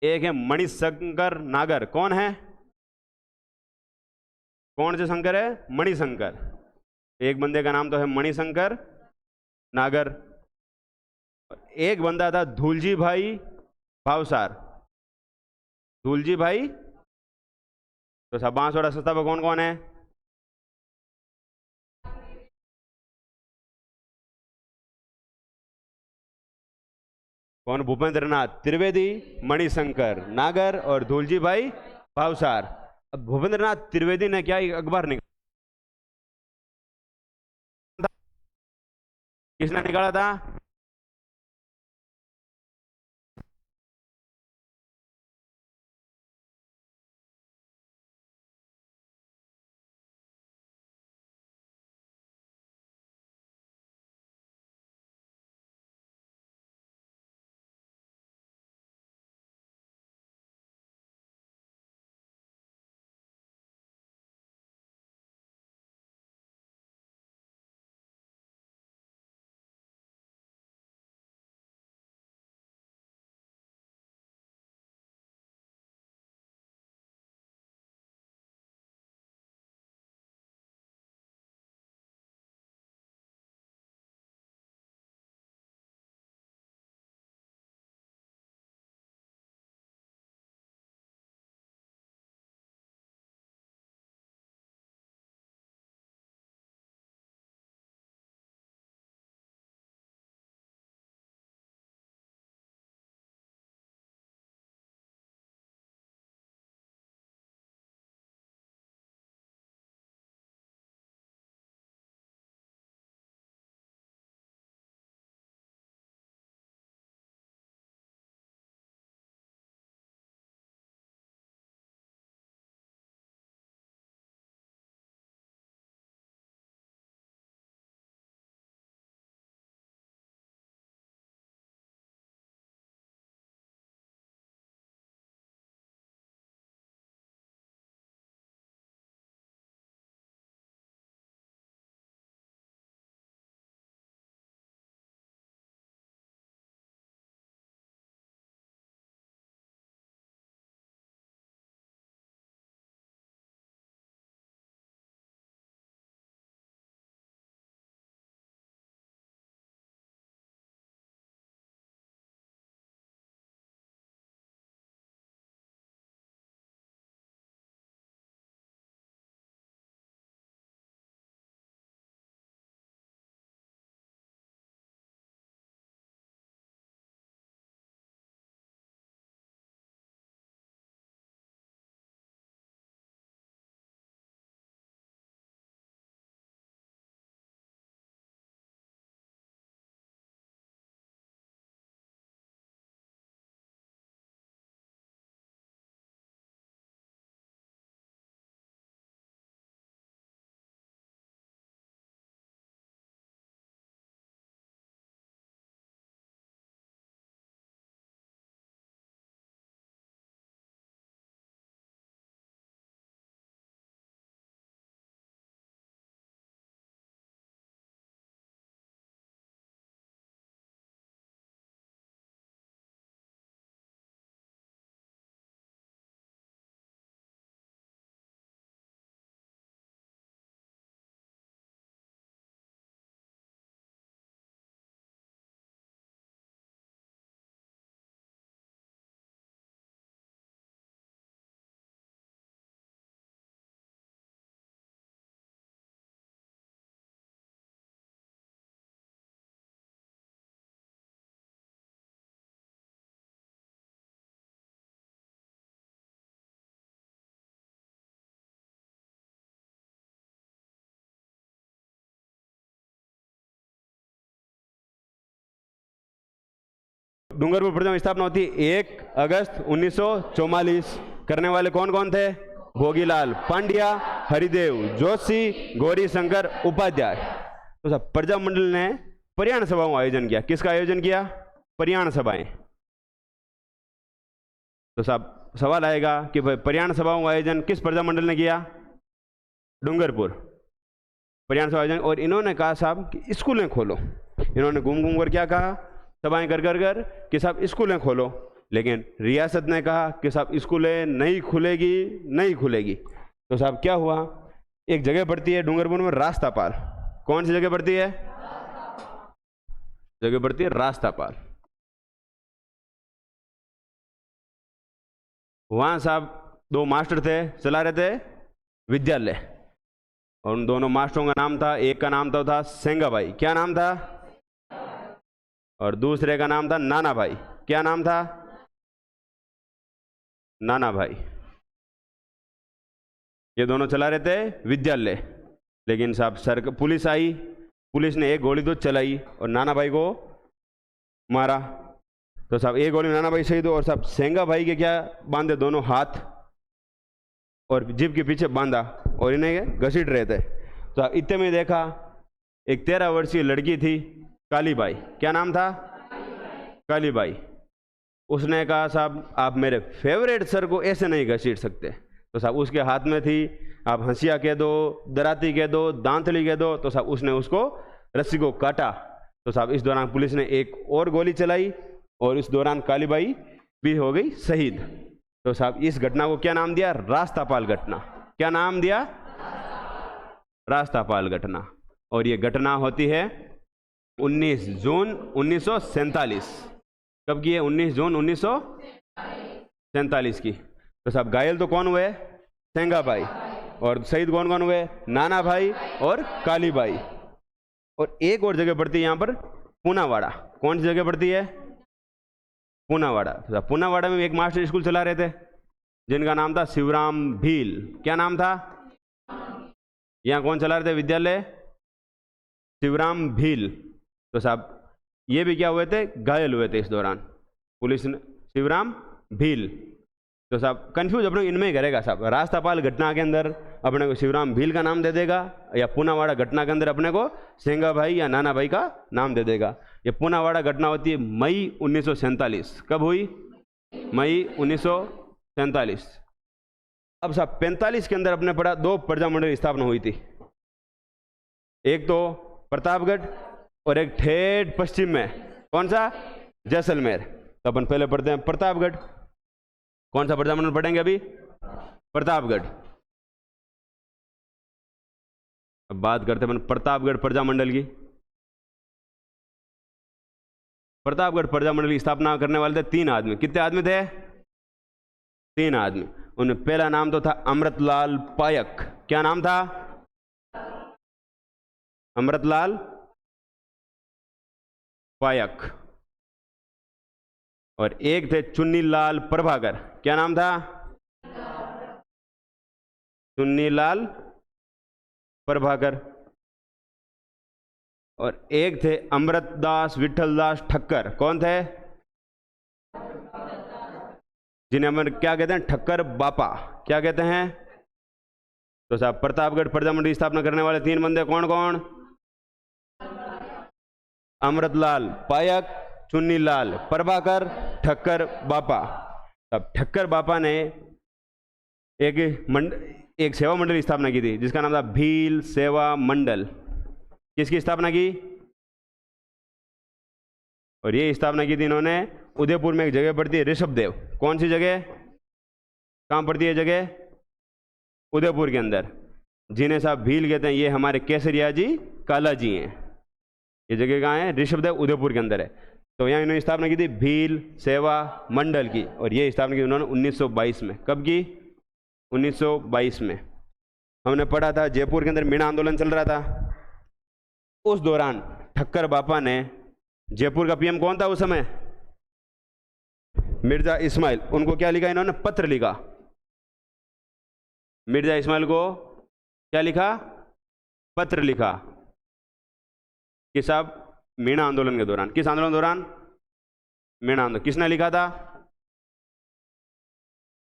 एक है मणिशंकर नागर। कौन है? कौन से शंकर है? मणिशंकर। एक बंदे का नाम तो है मणिशंकर नागर। एक बंदा था धूलजी भाई भावसार। धूलजी भाई। तो सब बांसवाड़ा संस्था पर कौन कौन है? कौन? भूपेंद्र नाथ त्रिवेदी, मणिशंकर नागर और धूलजी भाई भावसार। अब भूपेंद्र नाथ त्रिवेदी ने क्या एक अखबार निकाला? किसने निकाला था? डूंगरपुर प्रथम स्थापना होती 1 अगस्त 1944। करने वाले कौन कौन थे? भोगीलाल पांड्या, हरिदेव जोशी, गौरी शंकर उपाध्याय। तो सब प्रजा मंडल ने पर्याण सभाओं का आयोजन किया। किसका आयोजन किया? पर्याण सभाएं। तो साहब सवाल आएगा कि भाई पर्याण सभाओं का आयोजन किस प्रजा मंडल ने किया? डूंगरपुर पर्याण सभा आयोजन। और इन्होंने कहा साहब कि स्कूलें खोलो। इन्होंने घूम घूम कर क्या कहा? सभाएं कर कर कर कि साहब स्कूलें खोलो। लेकिन रियासत ने कहा कि साहब स्कूलें नहीं खुलेगी, नहीं खुलेगी। तो साहब क्या हुआ, एक जगह पड़ती है डूंगरपुर में रास्तापाल। कौन सी जगह पड़ती है? जगह पड़ती है रास्तापाल। वहां साहब दो मास्टर थे, चला रहे थे विद्यालय, और उन दोनों मास्टरों का नाम था, एक का नाम था सेंगा भाई, क्या नाम था, और दूसरे का नाम था नाना भाई, क्या नाम था, नाना भाई। ये दोनों चला रहे थे विद्यालय, लेकिन साहब पुलिस आई, पुलिस ने एक गोली तो चलाई और नाना भाई को मारा। तो साहब एक गोली नाना भाई शहीद हो, और साहब सेंगा भाई के क्या बांधे, दोनों हाथ और जीप के पीछे बांधा और इन्हें घसीट रहे थे। तो साहब इतने में देखा एक 13 वर्षीय लड़की थी, कालीबाई, क्या नाम था, कालीबाई। उसने कहा साहब आप मेरे फेवरेट सर को ऐसे नहीं घसीट सकते। तो साहब उसके हाथ में थी, आप हंसिया कह दो, दराती कह दो, दांतली कह दो। तो साहब उसने उसको रस्सी को काटा। तो साहब इस दौरान पुलिस ने एक और गोली चलाई और इस दौरान कालीबाई भी हो गई शहीद। तो साहब इस घटना को क्या नाम दिया, रास्तापाल घटना। क्या नाम दिया, रास्तापाल घटना। और ये घटना होती है 19 जून 1947। कब की है, 19 जून 1947 की। तो साहब घायल तो कौन हुए, सेंगा भाई, और शहीद कौन कौन हुए, नाना भाई और कालीबाई। और एक और जगह पड़ती है यहाँ पर पूनावाड़ा। कौन सी जगह पड़ती है, पूनावाड़ा। तो पूनावाड़ा में एक मास्टर स्कूल चला रहे थे जिनका नाम था शिवराम भील। क्या नाम था, यहाँ कौन चला रहे थे विद्यालय, शिवराम भील। तो साहब ये भी क्या हुए थे, घायल हुए थे इस दौरान। पुलिस ने शिवराम भील। तो साहब कंफ्यूज अपने इनमें ही करेगा साहब, रास्तापाल घटना के अंदर अपने को शिवराम भील का नाम दे देगा, या पूनावाड़ा घटना के अंदर अपने को सेंगा भाई या नाना भाई का नाम दे देगा। ये पूनावाड़ा घटना होती है मई 1947। कब हुई, मई 1947। अब साहब 45 के अंदर अपने पढ़ा दो प्रजामंडल की स्थापना हुई थी, एक तो प्रतापगढ़ और एक ठेठ पश्चिम में, कौन सा, जैसलमेर। तो अपन पहले पढ़ते हैं प्रतापगढ़। कौन सा प्रजामंडल पढ़ेंगे अभी, प्रतापगढ़। अब बात करते हैं प्रतापगढ़ प्रजामंडल की। प्रतापगढ़ प्रजामंडल की स्थापना करने वाले थे 3 आदमी। कितने आदमी थे, 3 आदमी। उनमें पहला नाम तो था अमृतलाल पायक। क्या नाम था, अमृतलाल पायक। और एक थे चुन्नीलाल प्रभाकर। क्या नाम था, चुन्नीलाल प्रभाकर। और एक थे अमृतदास विठलदास ठक्कर। कौन थे, जिन्हें हम क्या कहते हैं, ठक्कर बापा। क्या कहते हैं। तो साहब प्रतापगढ़ प्रजामंडल की स्थापना करने वाले 3 बंदे कौन कौन, अमृतलाल पायक, चुन्नीलाल प्रभाकर, ठक्कर बापा। अब ठक्कर बापा ने एक सेवा मंडल की स्थापना की थी जिसका नाम था भील सेवा मंडल। किसकी स्थापना की, और ये स्थापना की थी इन्होंने उदयपुर में, एक जगह पड़ती है ऋषभदेव। कौन सी जगह, कहाँ पड़ती है जगह, उदयपुर के अंदर। जिन्हें साहब भील कहते हैं, ये हमारे केसरिया जी काला जी हैं। ये जगह कहाँ है, ऋषभदेव, उदयपुर के अंदर है। तो यहाँ इन्होंने स्थापना की थी भील सेवा मंडल की, और ये स्थापना की उन्होंने 1922 में। कब की, 1922 में। हमने पढ़ा था जयपुर के अंदर मीणा आंदोलन चल रहा था, उस दौरान ठक्कर बापा ने, जयपुर का पीएम कौन था उस समय, मिर्जा इस्माइल, उनको क्या लिखा इन्होंने, पत्र लिखा। मिर्जा इस्माइल को क्या लिखा, पत्र लिखा कि साहब मीणा आंदोलन के दौरान, किस आंदोलन के दौरान, मीणा आंदोलन। किसने लिखा था,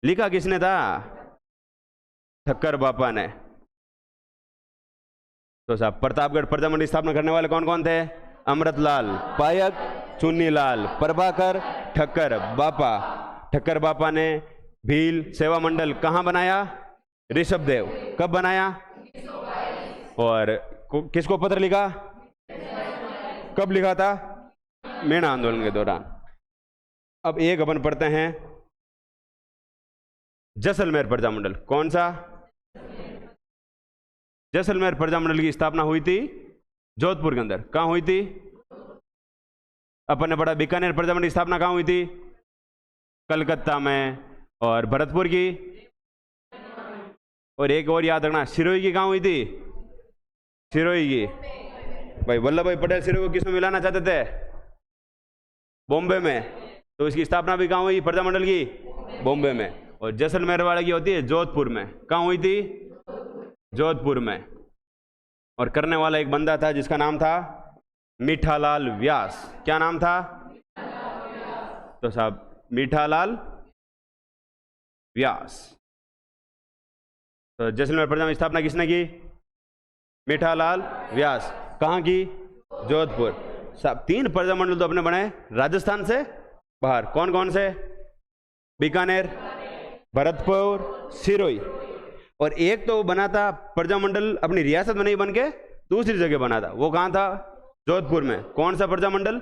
लिखा किसने था, ठक्कर बापा ने। तो साहब प्रतापगढ़ प्रजामंडल स्थापना करने वाले कौन कौन थे, अमृतलाल पायक, चुन्नीलाल प्रभाकर, ठक्कर बापा। ठक्कर बापा ने भील सेवा मंडल कहाँ बनाया, ऋषभदेव। कब बनाया, और किसको पत्र लिखा, कब लिखा था, मीणा आंदोलन के दौरान। अब एक अपन पढ़ते हैं जैसलमेर प्रजामंडल। कौन सा? जैसलमेर प्रजामंडल की स्थापना हुई थी जोधपुर के अंदर। कहां हुई थी? अपन ने पढ़ा बीकानेर प्रजामंडल की स्थापना कहां हुई थी? कलकत्ता में। और भरतपुर की? और एक और याद रखना, सिरोही की कहां हुई थी? सिरोही की भाई वल्लभ भाई पटेल सिरोही को किसमें मिलाना चाहते थे? बॉम्बे में। तो इसकी स्थापना भी कहां हुई प्रजामंडल की? बॉम्बे में। और जैसलमेर वाले की होती है जोधपुर में। कहां हुई थी? जोधपुर में। और करने वाला एक बंदा था जिसका नाम था मीठालाल व्यास। क्या नाम था? तो साहब मीठालाल व्यास। तो जैसलमेर प्रजामंडल की स्थापना किसने की? मीठालाल व्यास। कहां की? जोधपुर। साहब 3 प्रजामंडल तो अपने बने राजस्थान से बाहर। कौन कौन से? बीकानेर, भरतपुर, सिरोही। और एक तो बना था प्रजामंडल अपनी रियासत में नहीं बन के दूसरी जगह बना था। वो कहां था? जोधपुर में। कौन सा प्रजामंडल?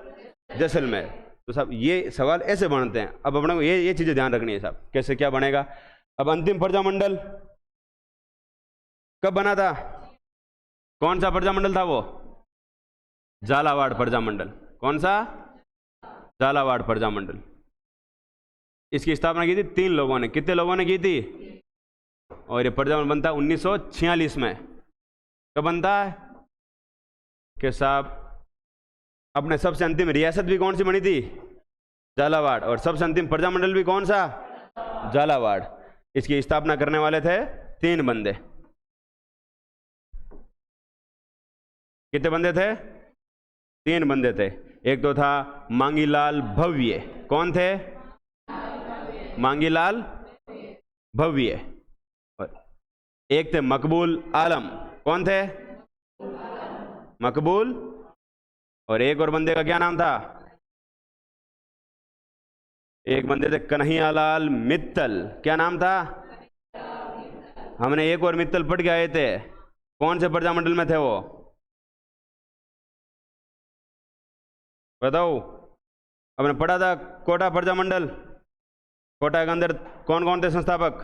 जैसलमेर। तो साहब ये सवाल ऐसे बनते हैं। अब अपने को ये चीजें ध्यान रखनी है साहब, कैसे क्या बनेगा। अब अंतिम प्रजामंडल कब बना था? कौन सा प्रजामंडल था वो? झालावाड़ प्रजामंडल। कौन सा? झालावाड़ प्रजामंडल। इसकी स्थापना की थी 3 लोगों ने। कितने लोगों ने की थी? और ये प्रजामंडल बनता 1946 में। कब बनता है? कि साहब अपने सबसे अंतिम रियासत भी कौन सी बनी थी? झालावाड़। और सबसे अंतिम प्रजामंडल भी कौन सा? झालावाड़। इसकी स्थापना करने वाले थे 3 बंदे। कितने बंदे थे? 3 बंदे थे। एक तो था मांगीलाल भव्य। कौन थे? मांगीलाल भव्य। और एक थे मकबूल आलम। कौन थे? मकबूल। और एक और बंदे का क्या नाम था? एक बंदे थे कन्हैयालाल मित्तल। क्या नाम था? हमने एक और मित्तल पढ़ के आए थे। कौन से प्रजामंडल में थे वो? बताओ। हमने पढ़ा था कोटा प्रजामंडल। कोटा के अंदर कौन कौन थे संस्थापक?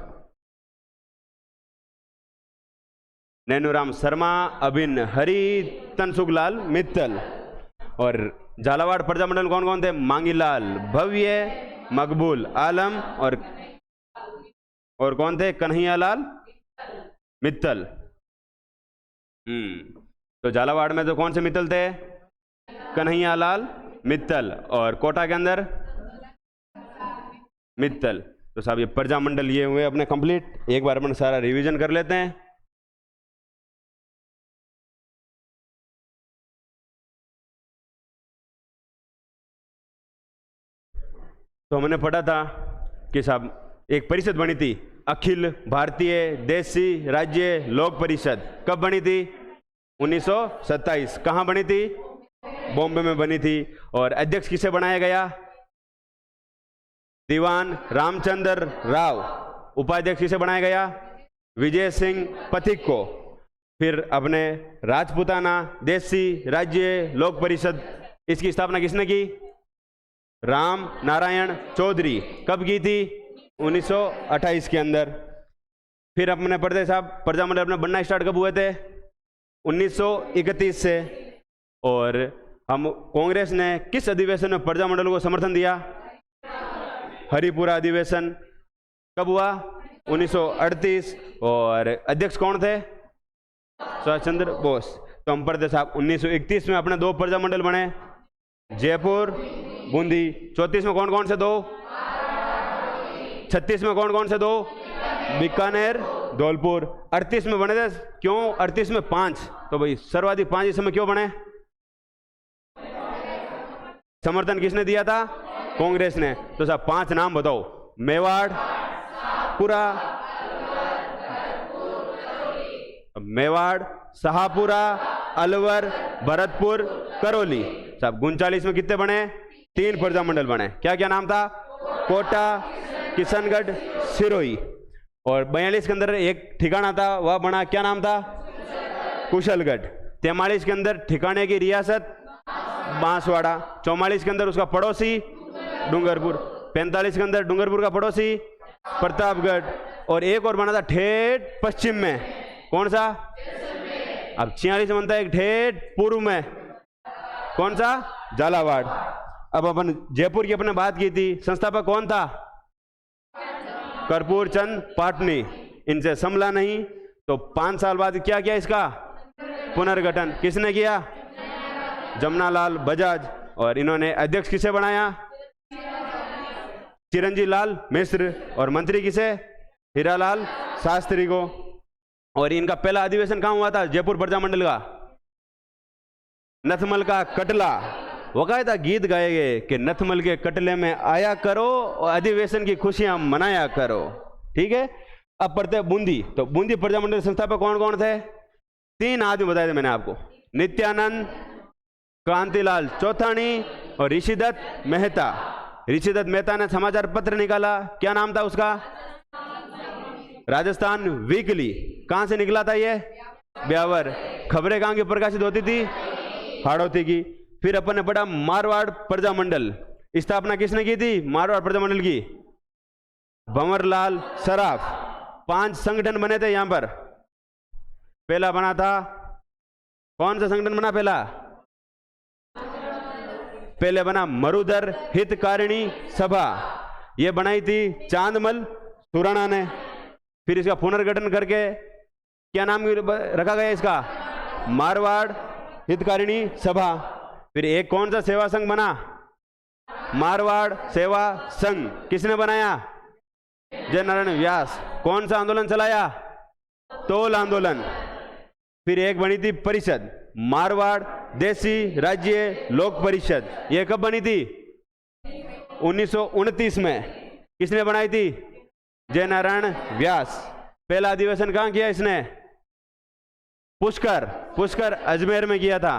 नैनूराम शर्मा, अभिन हरि, तनसुखलाल मित्तल। और झालावाड़ प्रजामंडल कौन कौन थे? मांगीलाल भव्य, मकबूल आलम और कौन थे? कन्हैयालाल मित्तल। तो झालावाड़ में तो कौन से मित्तल थे? कन्हैयालाल मित्तल। और कोटा के अंदर मित्तल। तो साहब ये प्रजामंडल ये हुए अपने कंप्लीट। एक बार अपन सारा रिवीजन कर लेते हैं। तो हमने पढ़ा था कि साहब एक परिषद बनी थी, अखिल भारतीय देशी राज्य लोक परिषद। कब बनी थी? 1927। कहाँ बनी थी? बॉम्बे में बनी थी। और अध्यक्ष किसे बनाया गया? दीवान रामचंद्र राव। उपाध्यक्ष किसे बनाया गया? विजय सिंह पथिक को। फिर अपने राजपूताना देशी राज्य लोक परिषद, इसकी स्थापना किसने की? राम नारायण चौधरी। कब की थी? 1928 के अंदर। फिर अपने पढ़ते साहब प्रजामंडल अपने बनना स्टार्ट कब हुए थे? 1931 से। और हम कांग्रेस ने किस अधिवेशन में प्रजामंडल को समर्थन दिया? हरिपुरा अधिवेशन। कब हुआ? 1938। और अध्यक्ष कौन थे? सुभाष चंद्र बोस। तो हम पढ़ते साहब 1931 में अपने 2 प्रजामंडल बने, जयपुर बूंदी। 34 में कौन कौन से 2? 36 में कौन कौन से 2? बीकानेर धौलपुर। 38 में बने थे। क्यों 38 में 5? तो भाई सर्वाधिक 5 इस समय क्यों बने? समर्थन किसने दिया था? कांग्रेस ने। तो साहब 5 नाम बताओ। मेवाड़, शाहपुरा, अलवर, भरतपुर, करौली। साहब 39 में कितने बने? 3 प्रजामंडल बने। क्या क्या नाम था? कोटा, किशनगढ़, सिरोही। और 42 के अंदर एक ठिकाना था, वह बना, क्या नाम था? कुशलगढ़। 43 के अंदर ठिकाने की रियासत बांसवाड़ा। 44 के अंदर उसका पड़ोसी डूंगरपुर। 45 के अंदर डूंगरपुर का पड़ोसी प्रतापगढ़, और एक और बना था ठेठ पश्चिम में, कौन सा? अब 46 में बनता है एक ठेठ पूर्व में, कौन सा? झालावाड़। अब अपन जयपुर की अपने बात की थी, संस्थापक कौन था? कर्पूर चंद पाटनी। इनसे संभला नहीं तो 5 साल बाद क्या किया इसका? पुनर्गठन। किसने किया? जमनालाल बजाज। और इन्होंने अध्यक्ष किसे बनाया? चिरंजीव लाल मिश्र। और मंत्री किसे? हीरालाल शास्त्री को। और इनका पहला अधिवेशन कहां हुआ था? जयपुर प्रजामंडल का नथमल का कटला। वकायदा गीत गाए गए कि नथमल के कटले में आया करो और अधिवेशन की खुशियां मनाया करो। ठीक है। अब पढ़ते बूंदी। तो बूंदी प्रजामंडल संस्थापक कौन कौन थे? 3 आदमी बताए थे मैंने आपको, नित्यानंद, कांतिलाल चौथानी और ऋषिदत्त मेहता। ऋषिदत्त मेहता ने समाचार पत्र निकाला, क्या नाम था उसका? राजस्थान वीकली। कहां से निकला था ये? ब्यावर। खबरें कहां की प्रकाशित होती थी? हाड़ौती की। फिर अपन ने पढ़ा मारवाड़ प्रजामंडल। स्थापना किसने की थी मारवाड़ प्रजामंडल की? भंवरलाल सराफ। 5 संगठन बने थे यहां पर। पहला बना था, कौन सा संगठन बना पहला? पहले बना मरुधर हितकारिणी सभा, यह बनाई थी चांदमल सुराणा ने। फिर इसका पुनर्गठन करके क्या नाम रखा गया इसका? मारवाड़ हितकारिणी सभा। फिर एक कौन सा सेवा संघ बना? मारवाड़ सेवा संघ। किसने बनाया? जय नारायण व्यास। कौन सा आंदोलन चलाया? तोल आंदोलन। फिर एक बनी थी परिषद, मारवाड़ देसी राज्य लोक परिषद। यह कब बनी थी? 1929 में। किसने बनाई थी? जय नारायण व्यास। पहला अधिवेशन कहां किया इसने? पुष्कर अजमेर में किया था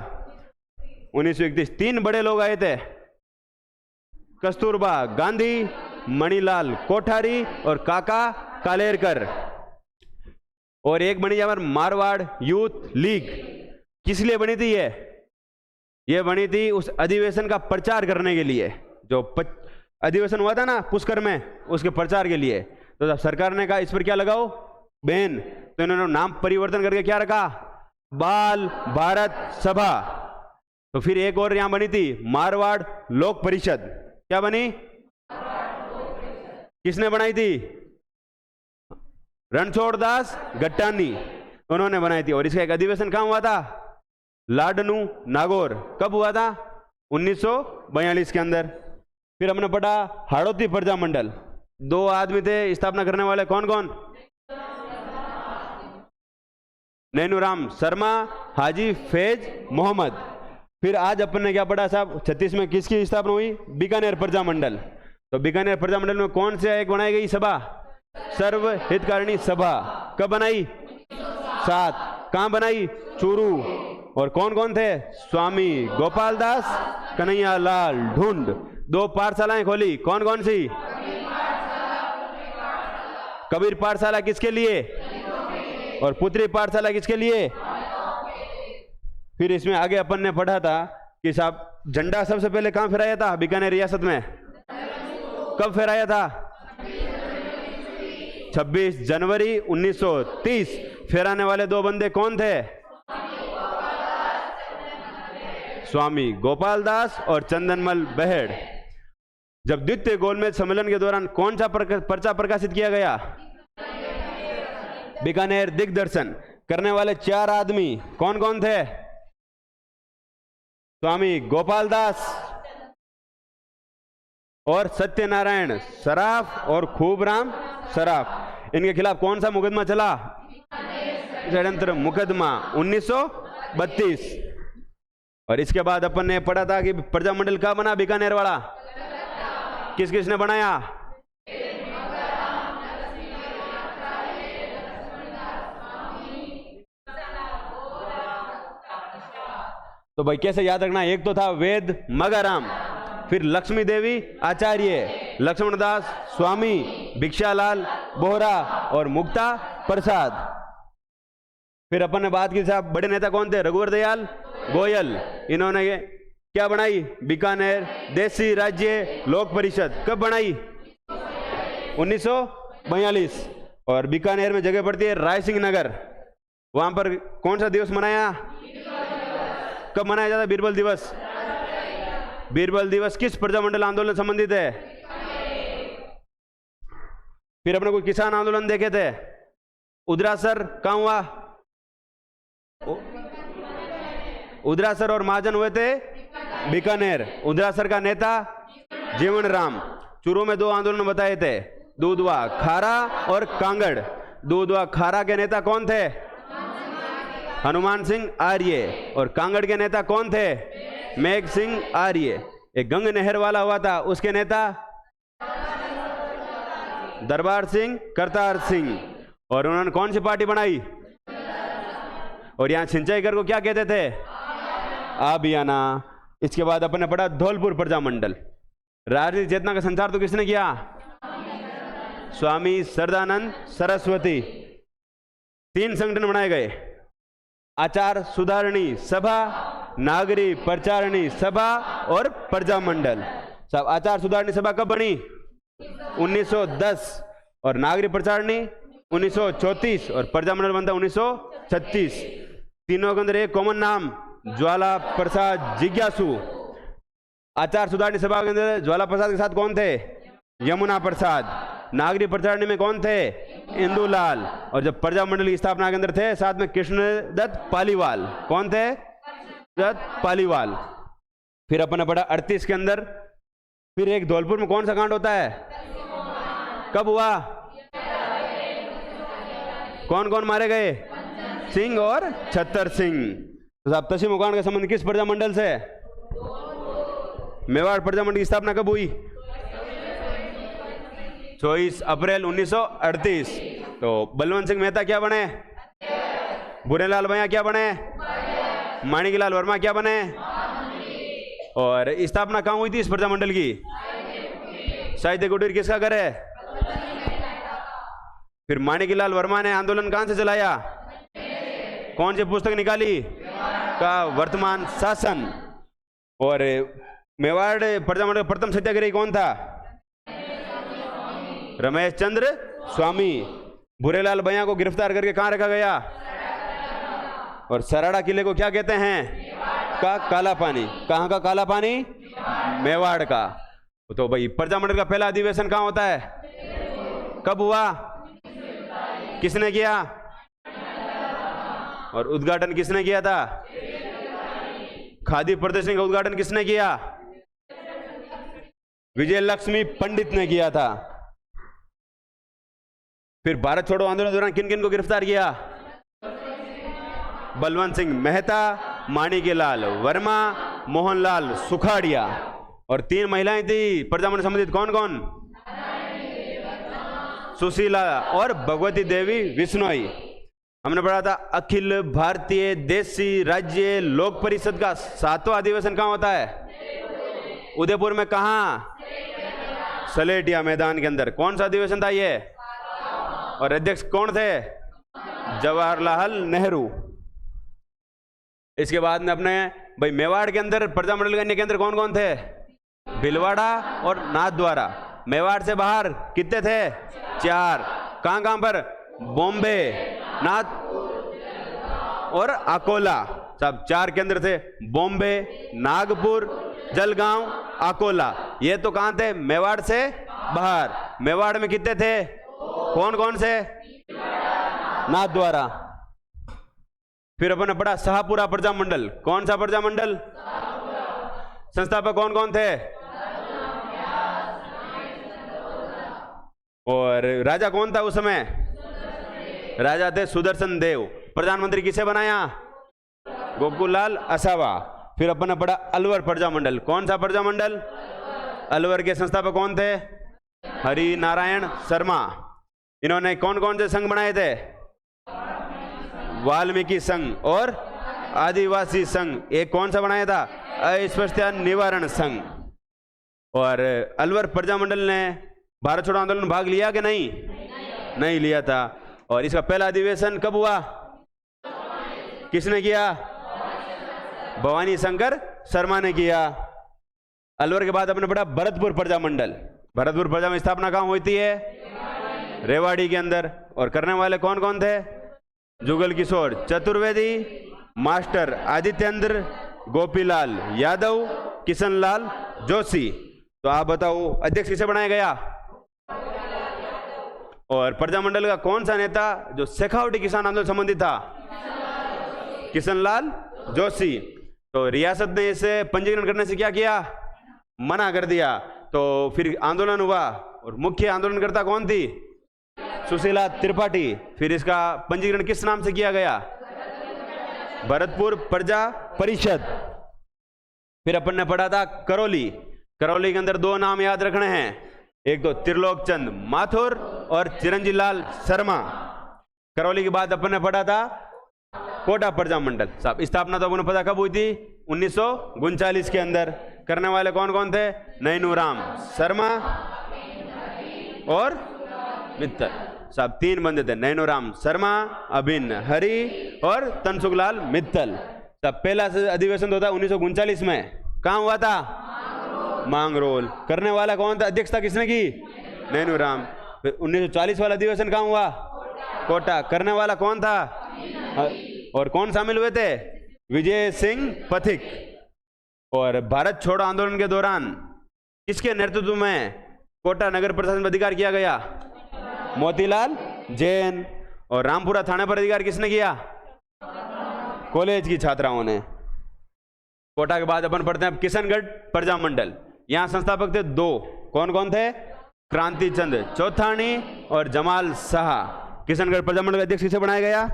1931। 3 बड़े लोग आए थे, कस्तूरबा गांधी, मणिलाल कोठारी और काका कालेरकर। और एक बनी यहां पर मारवाड़ यूथ लीग। किस लिए बनी थी ये बनी थी उस अधिवेशन का प्रचार करने के लिए। जो अधिवेशन हुआ था ना पुष्कर में, उसके प्रचार के लिए। तो जब सरकार ने कहा इस पर क्या लगाओ बैन, तो इन्होंने नाम परिवर्तन करके क्या रखा? बाल भारत सभा। तो फिर एक और यहां बनी थी मारवाड़ लोक परिषद। क्या बनी? किसने बनाई थी? रणछोड़ दास गट्टानी, उन्होंने बनाई थी। और इसका एक अधिवेशन कहां हुआ था? लाडनू नागौर। कब हुआ था? 1942 के अंदर। फिर हमने पढ़ा हाड़ौती प्रजामंडल। 2 आदमी थे स्थापना करने वाले, कौन कौन? नैनूराम शर्मा, हाजी फैज मोहम्मद। फिर आज अपन ने क्या पढ़ा साहब? 36 में किसकी स्थापना हुई? बीकानेर प्रजामंडल। तो बीकानेर प्रजामंडल में कौन से एक बनाई गई सभा? सर्व हितकारिणी सभा। कब बनाई? 7। कहां बनाई? चूरू। और कौन कौन थे? स्वामी गोपाल दास, कन्हैया लाल ढूंढ। 2 पाठशालाएं खोली, कौन कौन सी? कबीर पाठशाला किसके लिए? और पुत्री पाठशाला किसके लिए? फिर इसमें आगे अपन ने पढ़ा था कि साहब झंडा सबसे पहले कहां फहराया था बीकानेर रियासत में? कब फहराया था? 26 जनवरी 1930। फहराने वाले 2 बंदे कौन थे? स्वामी गोपाल दास और चंदनमल बहेड़। जब द्वितीय गोलमेज सम्मेलन के दौरान कौन सा पर्चा प्रकाशित किया गया? बीकानेर दिग्दर्शन। करने वाले 4 आदमी कौन कौन थे? स्वामी गोपाल दास और सत्यनारायण सराफ और खूबराम सराफ। इनके खिलाफ कौन सा मुकदमा चला? षड्यंत्र मुकदमा 1932। और इसके बाद अपन ने पढ़ा था कि प्रजामंडल कब बना बीकानेर वाला? किस किसने बनाया? तो भाई कैसे याद रखना? एक तो था वेद मगाराम, फिर लक्ष्मी देवी आचार्य, लक्ष्मणदास स्वामी, भिक्षालाल बोहरा और मुक्ता प्रसाद। फिर अपन ने बात की साहब बड़े नेता कौन थे? रघुवर दयाल गोयल। इन्होंने क्या बनाई? बीकानेर देशी राज्य लोक परिषद। कब बनाई? 1942। और बीकानेर में जगह पड़ती है राय सिंह नगर। वहां पर कौन सा दिवस मनाया? कब मनाया जाता है बीरबल दिवस? बीरबल दिवस किस प्रजामंडल आंदोलन से संबंधित है? फिर अपने कोई किसान आंदोलन देखे थे। उदरासर कहां हुआ? उदरासर और महाजन हुए थे बीकानेर। उदरासर का नेता जीवन राम। चूरू में 2 आंदोलन बताए थे, दूधवा खारा और कांगड़। दूधवा खारा के नेता कौन थे? हनुमान सिंह आर्य। और कांगड़ के नेता कौन थे? मेघ सिंह आर्य। एक गंग नहर वाला हुआ था, उसके नेता दरबार सिंह करतार सिंह। और उन्होंने कौन सी पार्टी बनाई? और यहां सिंचाई कर को क्या कहते थे? आबियाना। इसके बाद अपन ने पढ़ा धौलपुर प्रजामंडल। राजनीतिक चेतना का संचार तो किसने किया? स्वामी श्रद्धानंद सरस्वती। 3 संगठन बनाए गए, आचार सुधारणी सभा, नागरिक प्रचारणी सभा और प्रजामंडल। सब आचार सुधारणी सभा कब बनी? 1910। और नागरिक प्रचारणी 1934 और प्रजामंडल बनता 1936। तीनों के अंदर एक कॉमन नाम, ज्वाला प्रसाद जिज्ञासु। आचार सुधारणी सभा के अंदर ज्वाला प्रसाद के साथ कौन थे? यमुना प्रसाद। नागरिक प्रचारणी में कौन थे? इंदुलाल। और जब प्रजामंडल की स्थापना के अंदर थे साथ में कृष्णदत्त पालीवाल। कौन थे? दत्त पालीवाल। फिर अपन ने पढ़ा 38 के अंदर। फिर एक धौलपुर में कौन सा कांड होता है? कब हुआ? कौन कौन मारे गए? सिंह और छत्तर सिंह। तो साहब तसीम कांड का संबंध किस प्रजामंडल से? मेवाड़ प्रजामंडल की स्थापना कब हुई? 24 अप्रैल 1938। तो बलवंत सिंह मेहता क्या बने? भूरेलाल भैया क्या बने? माणिकलाल वर्मा क्या बने? और स्थापना कहां हुई थी इस प्रजामंडल की? साहित्य कुटीर किसका घर है? फिर माणिकलाल वर्मा ने आंदोलन कहां से चलाया? कौन सी पुस्तक निकाली? का वर्तमान शासन। और मेवाड़ प्रजामंडल प्रथम सत्याग्रही कौन था? रमेश चंद्र स्वामी। भूरेलाल भैया को गिरफ्तार करके कहां रखा गया? और सराड़ा किले को क्या कहते हैं? का काला पानी। कहां का काला पानी? मेवाड़ का। तो भाई प्रजामंडल का पहला अधिवेशन कहां होता है? कब हुआ? किसने किया? और उद्घाटन किसने किया था? खादी प्रदर्शनी का उद्घाटन किसने किया? विजय लक्ष्मी पंडित ने किया था। फिर भारत छोड़ो आंदोलन के दौरान किन किन को गिरफ्तार किया? बलवंत सिंह मेहता, माणिकलाल वर्मा, मोहनलाल सुखाड़िया। और 3 महिलाएं थी प्रजामंडल संबंधित, कौन कौन? सुशीला और भगवती देवी विश्नोई। हमने पढ़ा था अखिल भारतीय देशी राज्य लोक परिषद का 7वां अधिवेशन कहां होता है? उदयपुर में। कहां? सलेटिया मैदान के अंदर। कौन सा अधिवेशन था ये? और अध्यक्ष कौन थे? जवाहरलाल नेहरू। इसके बाद में अपने भाई मेवाड़ के अंदर प्रजामंडल के अन्य केंद्र कौन कौन थे? भीलवाड़ा और नाथद्वारा। मेवाड़ से बाहर कितने थे? 4। कहां कहां पर? बॉम्बे, नाथ और अकोला। सब 4 केंद्र थे, बॉम्बे, नागपुर, जलगांव, अकोला। ये तो कहां थे? मेवाड़ से बाहर। मेवाड़ में कितने थे? कौन कौन से? नाथद्वारा। फिर अपन ने पढ़ा शाहपुरा प्रजामंडल। कौन सा प्रजामंडल? संस्थापक कौन कौन थे? और राजा कौन था उस समय? राजा थे सुदर्शन देव। प्रधानमंत्री किसे बनाया? गोकुललाल असावा। फिर अपन ने पढ़ा अलवर प्रजामंडल। कौन सा प्रजामंडल? अलवर के संस्थापक कौन थे? हरि नारायण शर्मा। इन्होंने कौन कौन से संघ बनाए थे? वाल्मीकि संघ और आदिवासी संघ। एक कौन सा बनाया था? अस्पृश्यता निवारण संघ। और अलवर प्रजामंडल ने भारत छोड़ो आंदोलन में भाग लिया कि नहीं? नहीं लिया था। और इसका पहला अधिवेशन कब हुआ? किसने किया? भवानी शंकर शर्मा ने किया। अलवर के बाद अपने पढ़ा भरतपुर प्रजा मंडल। भरतपुर प्रजा में स्थापना कहाँ होती है? रेवाड़ी के अंदर। और करने वाले कौन कौन थे? जुगल किशोर चतुर्वेदी, मास्टर आदित्येंद्र, गोपीलाल यादव, किशनलाल जोशी। तो आप बताओ अध्यक्ष किसे बनाया गया? और प्रजामंडल का कौन सा नेता जो शेखावटी किसान आंदोलन संबंधित था? किशनलाल जोशी। तो रियासत ने इसे पंजीकरण करने से क्या किया? मना कर दिया। तो फिर आंदोलन हुआ और मुख्य आंदोलनकर्ता कौन थी? सुशीला त्रिपाठी। फिर इसका पंजीकरण किस नाम से किया गया? भरतपुर प्रजा परिषद। फिर अपन ने पढ़ा था करौली। करौली के अंदर दो नाम याद रखने हैं, एक तो त्रिलोक चंद माथुर और चिरंजीव लाल शर्मा। करौली के बाद अपन ने पढ़ा था कोटा प्रजा मंडल। साहब स्थापना तो आपको पता कब हुई थी? 1939 के अंदर। करने वाले कौन कौन थे? नैनूराम शर्मा और मित्तल। साहब तीन बंदे थे, नैनूराम शर्मा, अभिन्न हरि और तनसुखलाल मित्तल। साहब पहला अधिवेशन तो था 1939 में। कहाँ हुआ था? मांगरोल। करने वाला कौन था? अध्यक्षता किसने की? नैनूराम। फिर 1940 वाला अधिवेशन कहाँ हुआ? कोटा। करने वाला कौन था? और कौन शामिल हुए थे? विजय सिंह पथिक। और भारत छोड़ो आंदोलन के दौरान किसके नेतृत्व में कोटा नगर प्रशासन पर अधिकार किया गया? मोतीलाल जैन। और रामपुरा थाने पर अधिकार किसने किया? कॉलेज की छात्राओं ने। कोटा के बाद अपन पढ़ते हैं किशनगढ़ प्रजा मंडल। यहाँ संस्थापक थे दो। कौन कौन थे? क्रांति चंद चौथानी और जमाल शाह। किशनगढ़ प्रजा मंडल का अध्यक्ष किसे बनाया गया?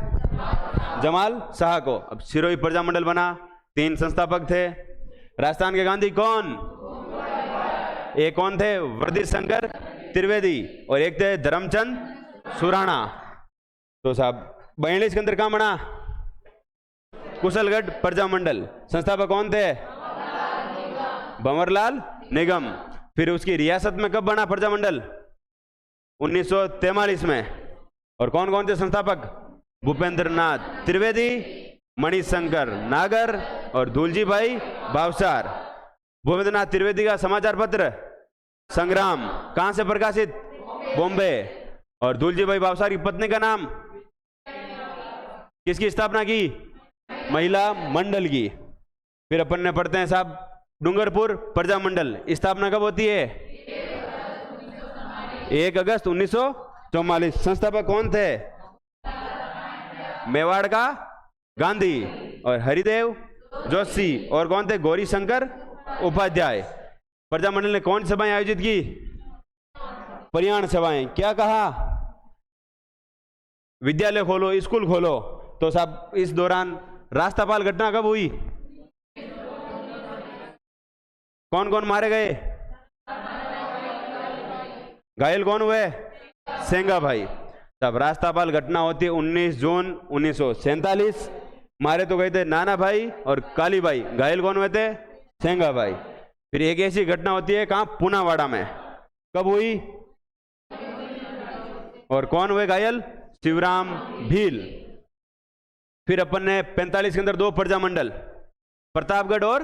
जमाल शाह को। अब सिरोही प्रजा मंडल बना। तीन संस्थापक थे। राजस्थान के गांधी कौन? एक कौन थे? वर्दी शंकर त्रिवेदी। और एक थे धर्मचंद सुराणा। तो साहब 42 के अंदर कहां बना? कुशलगढ़ प्रजा मंडल। संस्थापक कौन थे? भंवरलाल निगम। फिर उसकी रियासत में कब बना प्रजा मंडल? 1943 में। और कौन कौन थे संस्थापक? भूपेंद्र नाथ त्रिवेदी, मणिशंकर नागर और धूलजी भाई भावसार। भूपेंद्र नाथ त्रिवेदी का समाचार पत्र संग्राम कहां से प्रकाशित? बॉम्बे। और धूलजी भाई भावसार की पत्नी का नाम? किसकी स्थापना की? महिला मंडल की। फिर अपन ने पढ़ते हैं साहब डूंगरपुर प्रजा मंडल। स्थापना कब होती है? 1 अगस्त 1944। संस्थापक कौन थे? मेवाड़ का गांधी और हरिदेव जोशी। और कौन थे? गौरी शंकर उपाध्याय। प्रजा मंडल ने कौन सभाएं आयोजित की? परियाण सभाएं। क्या कहा? विद्यालय खोलो, स्कूल खोलो। तो साहब इस दौरान राष्ट्रपाल घटना कब हुई? कौन कौन मारे गए? घायल कौन हुए? सेंगा भाई। तब राष्ट्रपाल घटना होती है 19 जून 1947। मारे तो गए थे नाना भाई और काली भाई। घायल कौन हुए थे? सेंगा भाई। फिर एक ऐसी घटना होती है कहां? पूनावाड़ा में। कब हुई? और कौन हुए घायल? शिवराम भील। फिर अपन ने 45 के अंदर दो प्रजा मंडल, प्रतापगढ़ और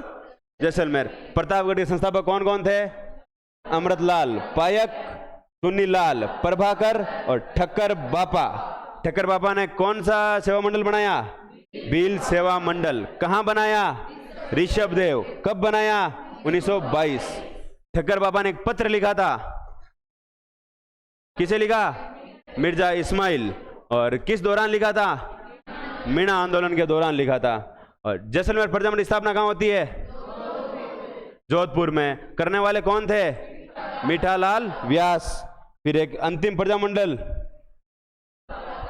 जैसलमेर। प्रतापगढ़ के संस्थापक कौन कौन थे? अमृतलाल पायक, चुन्नीलाल प्रभाकर और ठक्कर बापा। ठक्कर बापा ने कौन सा सेवा मंडल बनाया? भील सेवा मंडल। कहां बनाया? ऋषभदेव। कब बनाया? 1922। ठक्कर बापा ने एक पत्र लिखा था। किसे लिखा? मिर्जा इस्माइल। और किस दौरान लिखा था? मीणा आंदोलन के दौरान लिखा था। और जैसलमेर प्रजा मंडल स्थापना कहां होती है? जोधपुर में। करने वाले कौन थे? मीठालाल व्यास। फिर एक अंतिम प्रजा मंडल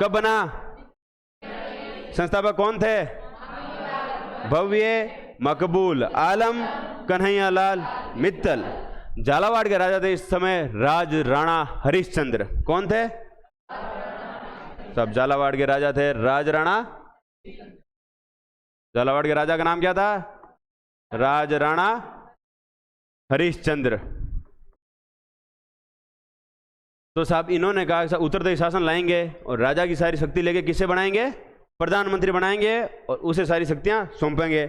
कब बना? संस्थापक कौन थे? भव्य मकबूल आलम कन्हैयालाल मित्तल। झालावाड़ के राजा थे इस समय राज राणा हरिश्चंद्र। कौन थे? सब झालावाड़ के राजा थे राज राणा। झालावाड़ के राजा का नाम क्या था? राज राणा हरिश्चंद्र। तो साहब इन्होंने कहा उत्तरदायी शासन लाएंगे और राजा की सारी शक्ति लेके किसे बनाएंगे? प्रधानमंत्री बनाएंगे और उसे सारी शक्तियां सौंपेंगे।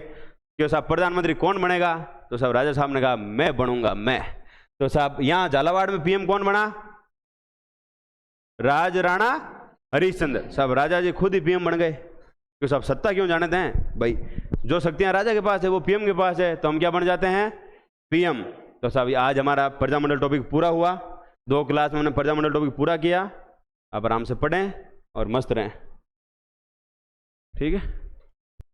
क्यों साहब प्रधानमंत्री कौन बनेगा? तो साहब राजा साहब ने कहा मैं बनूंगा मैं। तो साहब यहाँ झालावाड़ में पीएम कौन बना? राज राणा हरिश्चंद्र। साहब राजा जी खुद ही पीएम बन गए। क्यों साहब सत्ता क्यों जानते हैं भाई, जो शक्तियां राजा के पास है वो पीएम के पास है, तो हम क्या बन जाते हैं? पीएम। तो साहब आज हमारा प्रजामंडल टॉपिक पूरा हुआ। 2 क्लास में हमने प्रजामंडल टॉपिक पूरा किया। आप आराम से पढ़ें और मस्त रहें, ठीक है।